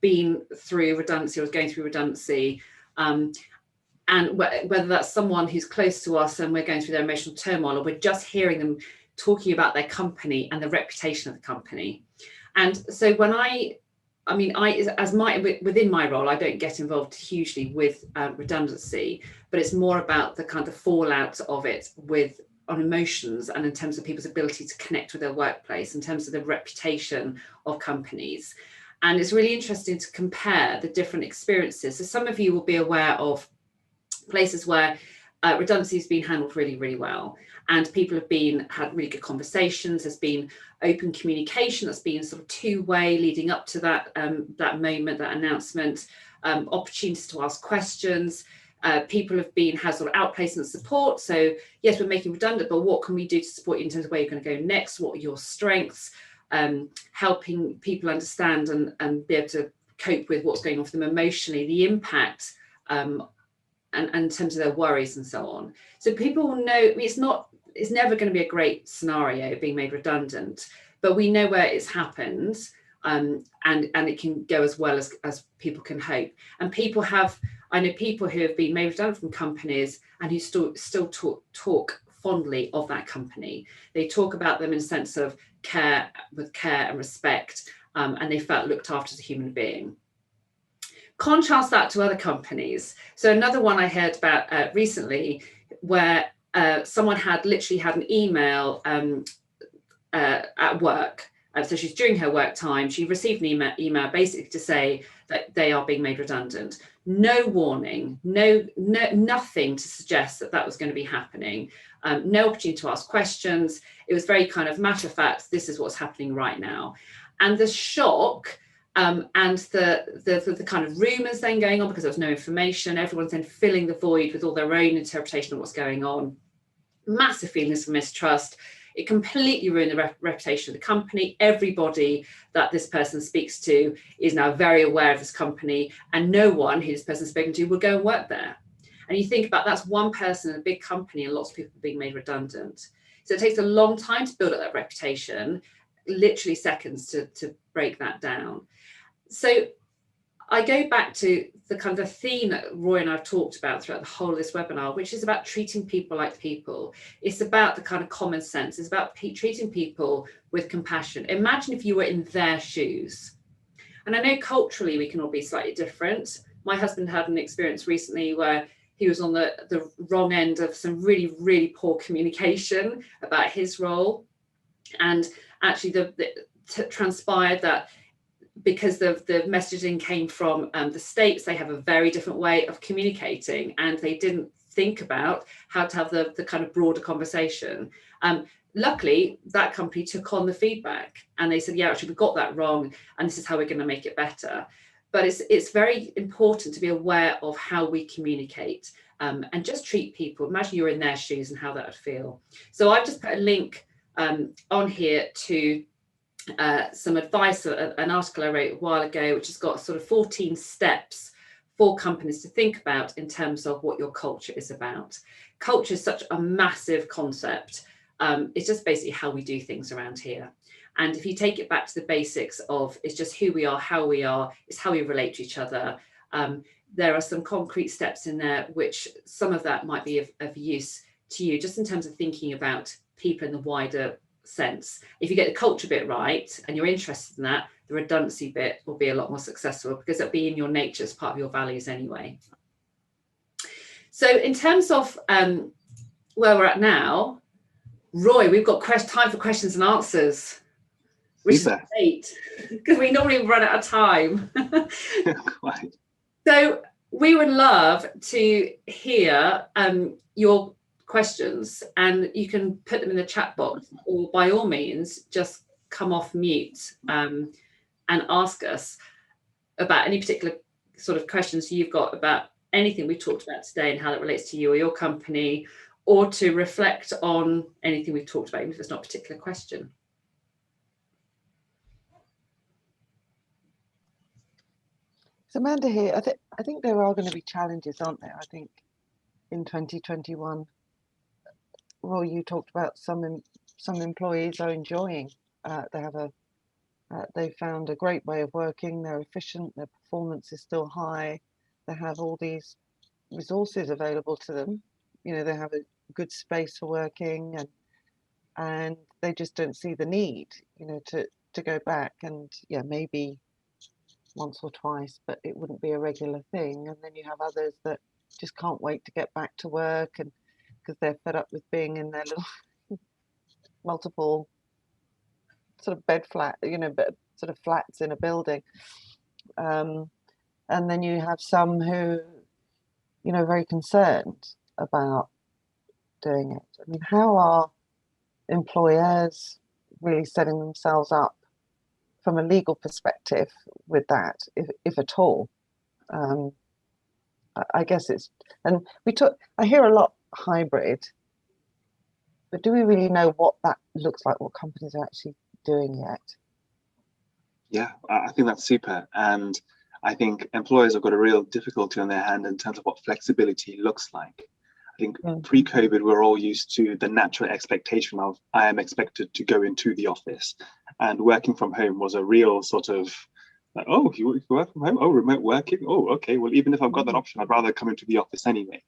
been through redundancy or is going through redundancy, and whether that's someone who's close to us and we're going through their emotional turmoil, or we're just hearing them talking about their company and the reputation of the company. And so when within my role, I don't get involved hugely with redundancy, but it's more about the kind of fallout of it on emotions and in terms of people's ability to connect with their workplace, in terms of the reputation of companies. And it's really interesting to compare the different experiences. So some of you will be aware of places where redundancy has been handled really, really well. And people have had really good conversations. There's been open communication that's been sort of two-way leading up to that moment, that announcement, opportunities to ask questions. People have had sort of outplacement support. So yes, we're making redundant, but what can we do to support you in terms of where you're going to go next? What are your strengths? Helping people understand and be able to cope with what's going on for them emotionally, the impact, and in terms of their worries and so on. So people will know, it's never going to be a great scenario being made redundant, but we know where it's happened, and it can go as well as people can hope. And I know people who have been made redundant from companies and who still talk fondly of that company. They talk about them in a sense of care and respect, and they felt looked after as a human being. Contrast that to other companies. So another one I heard about recently, where someone had literally had an email at work. So she's during her work time, she received an email basically to say that they are being made redundant. No warning, nothing to suggest that was going to be happening. No opportunity to ask questions. It was very kind of matter of fact, this is what's happening right now. And the shock and the kind of rumours then going on, because there was no information, everyone's then filling the void with all their own interpretation of what's going on. Massive feelings of mistrust. It completely ruined the reputation of the company. Everybody that this person speaks to is now very aware of this company, and no one who this person's spoken to will go and work there. And you think about that's one person in a big company and lots of people being made redundant. So it takes a long time to build up that reputation, literally seconds to break that down. So I go back to the kind of theme that Roy and I have talked about throughout the whole of this webinar, which is about treating people like people. It's about the kind of common sense. It's about treating people with compassion. Imagine if you were in their shoes. And I know culturally we can all be slightly different. My husband had an experience recently where he was on the wrong end of some really, really poor communication about his role. And actually transpired that because the messaging came from the States, they have a very different way of communicating, and they didn't think about how to have the kind of broader conversation. Luckily, that company took on the feedback and they said, yeah, actually, we got that wrong, and this is how we're going to make it better. But it's very important to be aware of how we communicate, and just treat people. Imagine you're in their shoes and how that would feel. So I've just put a link on here to some advice, an article I wrote a while ago, which has got sort of 14 steps for companies to think about in terms of what your culture is about. Culture is such a massive concept. It's just basically how we do things around here. And if you take it back to the basics of, it's just who we are, it's how we relate to each other. There are some concrete steps in there, which some of that might be of use to you, just in terms of thinking about people in the wider sense. If you get the culture bit right and you're interested in that, the redundancy bit will be a lot more successful, because it'll be in your nature as part of your values anyway. So in terms of where we're at now, Roy, we've got time for questions and answers, which is great, because we normally run out of time. Quite. So we would love to hear your questions, and you can put them in the chat box, or by all means, just come off mute and ask us about any particular sort of questions you've got about anything we talked about today and how it relates to you or your company, or to reflect on anything we've talked about, even if it's not a particular question. So Amanda here, I think there are going to be challenges, aren't there? I think in 2021, Roy, you talked about some employees are enjoying. They found a great way of working. They're efficient. Their performance is still high. They have all these resources available to them. You know, they have a good space for working, and they just don't see the need, you know, to go back. And yeah, maybe once or twice, but it wouldn't be a regular thing. And then you have others that just can't wait to get back to work, and because they're fed up with being in their little multiple sort of bed flat, you know, but sort of flats in a building. And then you have some who, you know, very concerned about doing it. I mean, how are employers really setting themselves up from a legal perspective with that, if at all? I guess it's, and I hear a lot hybrid, but do we really know what that looks like, what companies are actually doing yet? Yeah, I think that's super. And I think employers have got a real difficulty on their hand in terms of what flexibility looks like. I think pre-COVID, we're all used to the natural expectation of, I am expected to go into the office, and working from home was a real sort of, like, oh, you work from home? Oh, remote working? Oh, okay. Well, even if I've got that option, I'd rather come into the office anyway.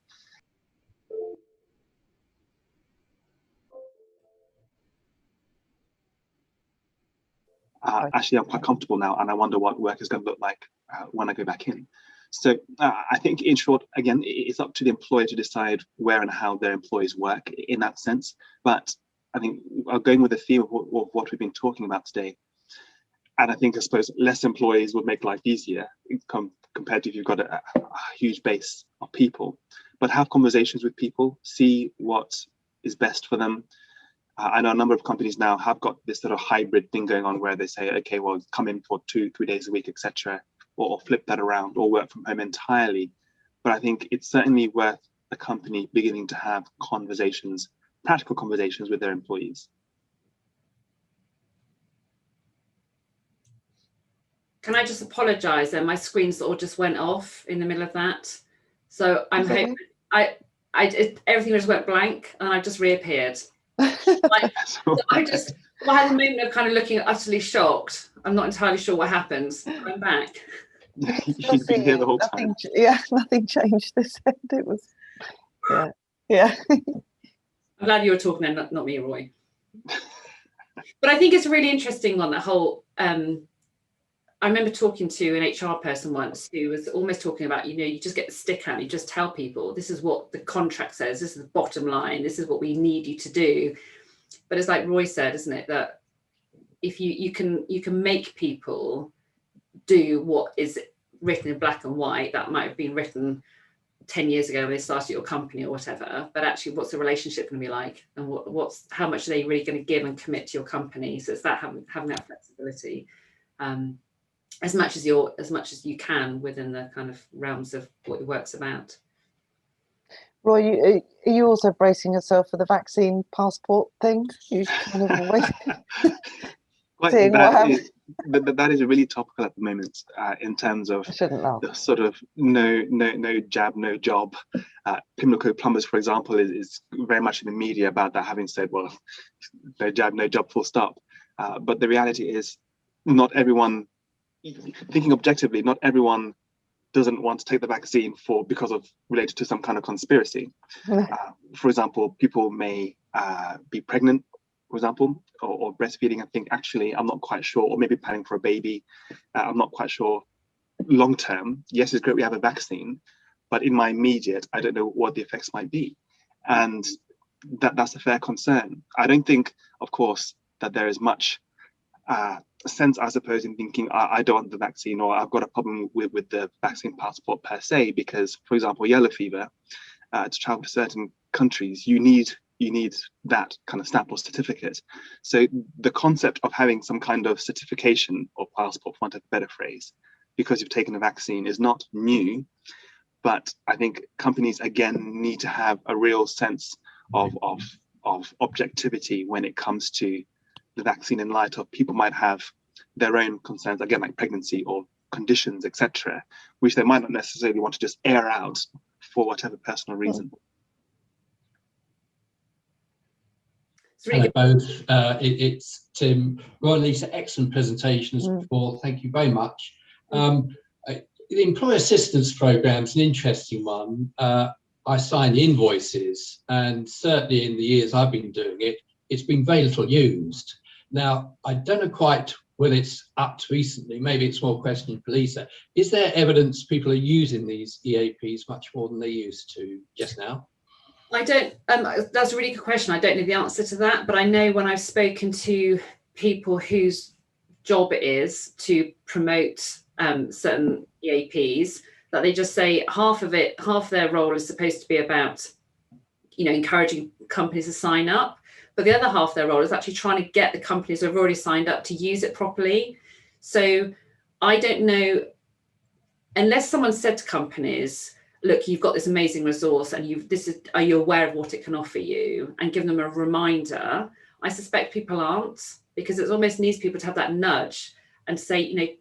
Actually, I'm quite comfortable now, and I wonder what work is going to look like when I go back in. So I think, in short, again, it's up to the employer to decide where and how their employees work in that sense. But I think going with the theme of what we've been talking about today, and I suppose less employees would make life easier compared to if you've got a huge base of people. But have conversations with people, see what is best for them. I know a number of companies now have got this sort of hybrid thing going on, where they say, okay, well, come in for 2-3 days a week, etc., or flip that around, or work from home entirely. But I think it's certainly worth a company beginning to have conversations, practical conversations with their employees. Can I just apologise then? My screens all just went off in the middle of that. So I'm hoping everything just went blank and I've just reappeared. So I had a moment of kind of looking utterly shocked. I'm not entirely sure what happened. I'm back. You've been here the whole time. Yeah, nothing changed this end. It was, yeah. I'm glad you were talking then, not me, Roy. But I think it's a really interesting one, that whole, I remember talking to an HR person once who was almost talking about, you just get the stick out, you just tell people, this is what the contract says, this is the bottom line, this is what we need you to do. But it's like Roy said, isn't it, that if you can make people do what is written in black and white, that might have been written 10 years ago when they started your company or whatever, but actually what's the relationship going to be like, and how much are they really going to give and commit to your company? So it's that having that flexibility, as much as you can within the kind of realms of what your work's about. Roy, are you also bracing yourself for the vaccine passport thing? You kind of always seeing what happens. That is really topical at the moment, in terms of the sort of no jab, no job. Pimlico Plumbers, for example, is very much in the media about that, having said, well, no jab, no job, full stop. But the reality is, not everyone, thinking objectively, not everyone doesn't want to take the vaccine because of related to some kind of conspiracy. For example, people may be pregnant, for example, or breastfeeding and think, actually, I'm not quite sure, or maybe planning for a baby. I'm not quite sure long term. Yes, it's great we have a vaccine, but in my immediate, I don't know what the effects might be. And that's a fair concern. I don't think, of course, that there is much sense, I suppose, in thinking I don't want the vaccine, or I've got a problem with the vaccine passport per se, because, for example, yellow fever, to travel to certain countries, you need that kind of stamp or certificate. So the concept of having some kind of certification or passport, for want of a better phrase, because you've taken a vaccine is not new. But I think companies, again, need to have a real sense of objectivity when it comes to the vaccine, in light of people might have their own concerns, again, like pregnancy or conditions, etc., which they might not necessarily want to just air out for whatever personal reason. Hello both, it's Tim. Roy and Lisa, excellent presentations before, thank you very much. The employer assistance program is an interesting one. I sign invoices, and certainly in the years I've been doing it, it's been very little used. Now, I don't know quite whether it's up to recently, maybe it's more a question for Lisa. Is there evidence people are using these EAPs much more than they used to just now? I don't, that's a really good question. I don't know the answer to that, but I know when I've spoken to people whose job it is to promote certain EAPs, that they just say half of their role is supposed to be about, encouraging companies to sign up, but the other half of their role is actually trying to get the companies who have already signed up to use it properly. So I don't know, unless someone said to companies, look, you've got this amazing resource and are you aware of what it can offer you, and give them a reminder. I suspect people aren't, because it almost needs people to have that nudge and say,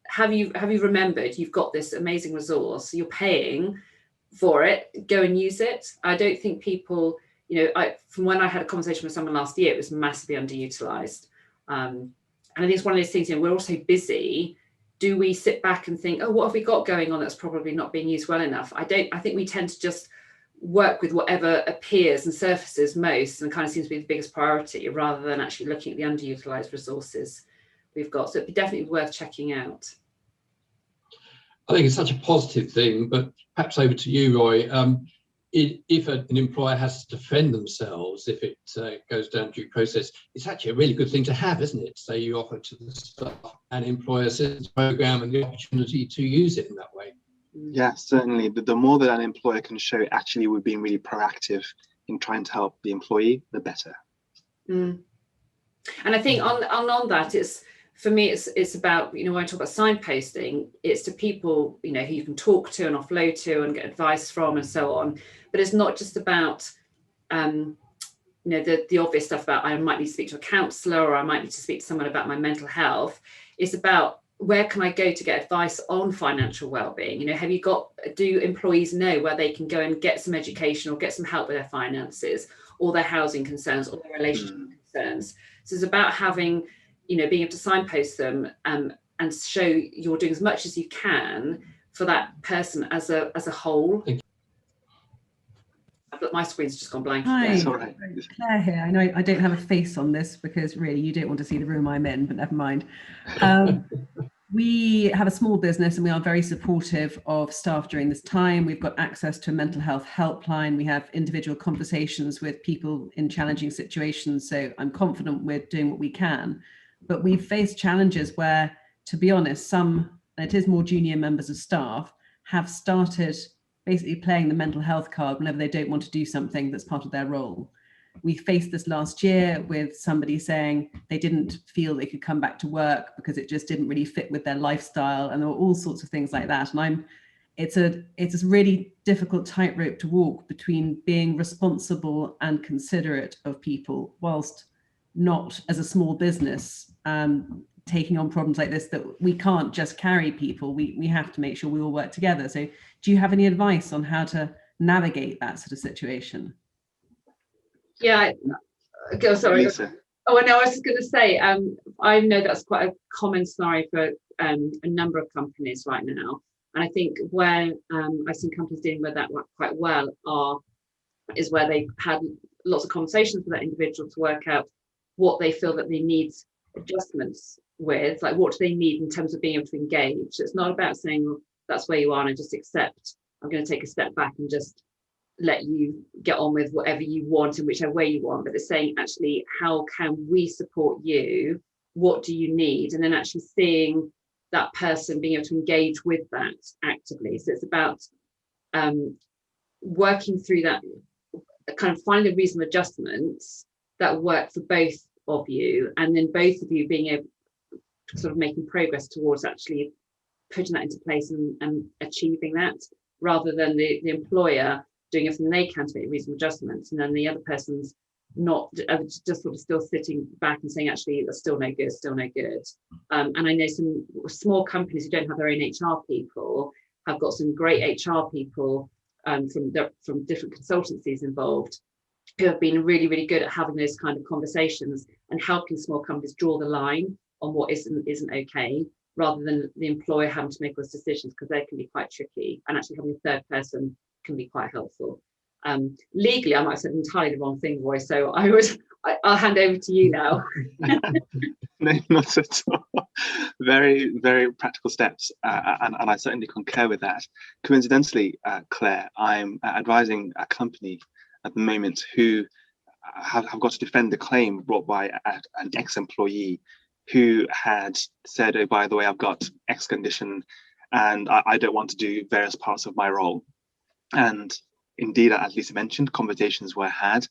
have you remembered you've got this amazing resource, you're paying for it, go and use it. I don't think people, from when I had a conversation with someone last year, it was massively underutilized. And I think it's one of those things, we're all so busy. Do we sit back and think, oh, what have we got going on that's probably not being used well enough? I think we tend to just work with whatever appears and surfaces most and kind of seems to be the biggest priority, rather than actually looking at the underutilized resources we've got. So it'd be definitely worth checking out. I think it's such a positive thing, but perhaps over to you, Roy. If an employer has to defend themselves, if it goes down due process, it's actually a really good thing to have, isn't it? So you offer to the staff an employer assistance program and the opportunity to use it in that way. Yeah, certainly. The more that an employer can show actually we're being really proactive in trying to help the employee, the better. And I think on that, for me, it's about, when I talk about signposting, it's to people, who you can talk to and offload to and get advice from and so on. But it's not just about, the obvious stuff about I might need to speak to a counsellor, or I might need to speak to someone about my mental health. It's about, where can I go to get advice on financial well-being? Do employees know where they can go and get some education or get some help with their finances, or their housing concerns, or their relationship concerns? So it's about having, being able to signpost them and show you're doing as much as you can for that person as a whole. But my screen's just gone blank. Hi, It's all right. Claire here. I know I don't have a face on this because really you don't want to see the room I'm in, but never mind. We have a small business and we are very supportive of staff during this time. We've got access to a mental health helpline. We have individual conversations with people in challenging situations. So I'm confident we're doing what we can. But we've faced challenges where, to be honest, some, and it is more junior members of staff, have started basically playing the mental health card whenever they don't want to do something that's part of their role. We faced this last year with somebody saying they didn't feel they could come back to work because it just didn't really fit with their lifestyle, and there were all sorts of things like that. And it's a really difficult tightrope to walk between being responsible and considerate of people, whilst not, as a small business, taking on problems like this, that we can't just carry people. We have to make sure we all work together. So do you have any advice on how to navigate that sort of situation? Yeah, sorry. Lisa. Oh, no, I was just going to say, I know that's quite a common scenario for a number of companies right now. And I think where I've seen companies dealing with that quite well is where they've had lots of conversations with that individual to work out what they feel that they need adjustments with, like what do they need in terms of being able to engage. So it's not about saying, well, that's where you are and I just accept, I'm going to take a step back and just let you get on with whatever you want in whichever way you want, but it's saying, actually, how can we support you? What do you need? And then actually seeing that person being able to engage with that actively. So it's about working through that, kind of finding the reasonable adjustments that work for both of you, and then both of you being able to sort of making progress towards actually putting that into place and achieving that, rather than the employer doing everything they can to make reasonable adjustments, and then the other person's not, just sort of still sitting back and saying, actually, that's still no good, still no good. And I know some small companies who don't have their own HR people have got some great HR people from different consultancies involved, who have been really, really good at having those kind of conversations and helping small companies draw the line on what isn't okay, rather than the employer having to make those decisions, because they can be quite tricky, and actually having a third person can be quite helpful. Legally, I might have said entirely the wrong thing, Roy, so I'll hand over to you now. No, not at all. Very, very practical steps, and I certainly concur with that. Coincidentally, Claire, I'm advising a company at the moment who have got to defend a claim brought by an ex-employee who had said, oh, by the way, I've got X condition and I don't want to do various parts of my role. And indeed, as Lisa mentioned, conversations were had,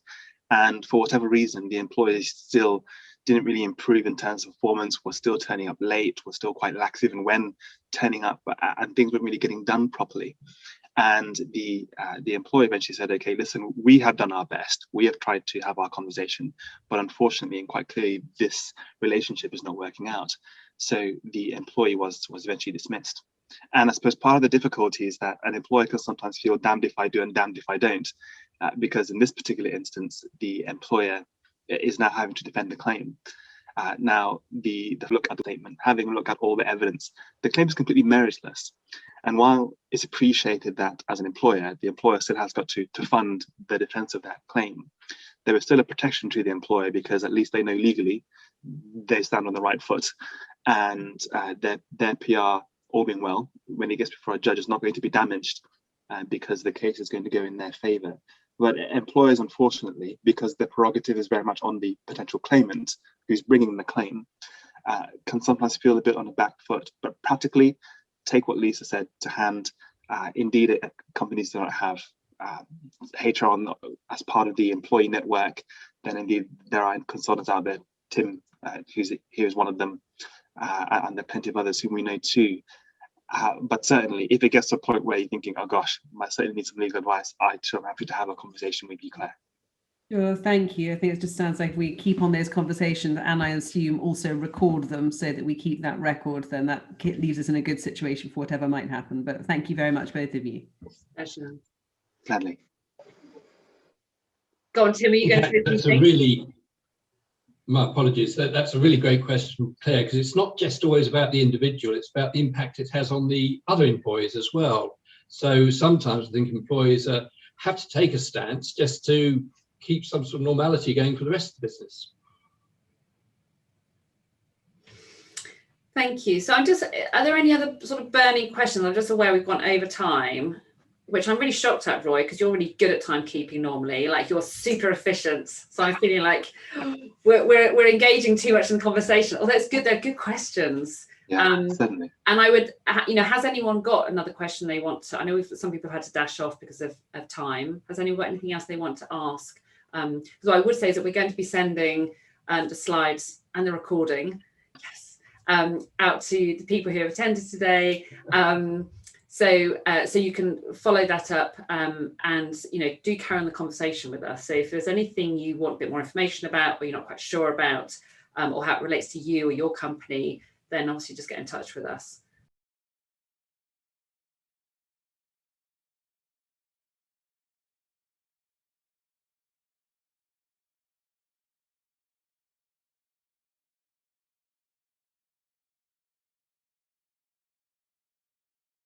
and for whatever reason, the employee still didn't really improve in terms of performance, was still turning up late, was still quite lax even when turning up, and things weren't really getting done properly. And the employer eventually said, okay, listen, we have done our best. We have tried to have our conversation, but unfortunately and quite clearly, this relationship is not working out. So the employee was eventually dismissed. And I suppose part of the difficulty is that an employer can sometimes feel damned if I do and damned if I don't, because in this particular instance, the employer is now having to defend the claim. Now, the look at the statement, having a look at all the evidence, the claim is completely meritless. And while it's appreciated that as an employer, the employer still has got to fund the defense of that claim, there is still a protection to the employer, because at least they know legally they stand on the right foot, and their PR, all being well, when it gets before a judge, is not going to be damaged because the case is going to go in their favor. But employers, unfortunately, because the prerogative is very much on the potential claimant who's bringing the claim, can sometimes feel a bit on the back foot. But practically, take what Lisa said to hand. Indeed, companies do not have HR as part of the employee network. Then indeed, there are consultants out there. Tim, who's one of them, and there are plenty of others whom we know too. But certainly, if it gets to a point where you're thinking, oh gosh, I certainly need some legal advice, I'm happy to have a conversation with you, Claire. Sure, thank you. I think it just sounds like we keep on those conversations, and I assume also record them so that we keep that record, then that leaves us in a good situation for whatever might happen. But thank you very much, both of you. Gladly. Go on, Tim, are you going to That's a really, my apologies, that's a really great question, Claire, because it's not just always about the individual, it's about the impact it has on the other employees as well. So sometimes I think employees have to take a stance just to keep some sort of normality going for the rest of the business. Thank you. So are there any other sort of burning questions? I'm just aware we've gone over time, which I'm really shocked at, Roy, because you're really good at timekeeping normally, like you're super efficient. So I'm feeling like we're engaging too much in conversation. Although it's good, they're good questions. Yeah, certainly. And I would, has anyone got another question they want to? I know some people have had to dash off because of time. Has anyone got anything else they want to ask? So what I would say is that we're going to be sending the slides and the recording, yes, out to the people who have attended today. So you can follow that up and do carry on the conversation with us. So if there's anything you want a bit more information about, or you're not quite sure about, or how it relates to you or your company, then obviously just get in touch with us.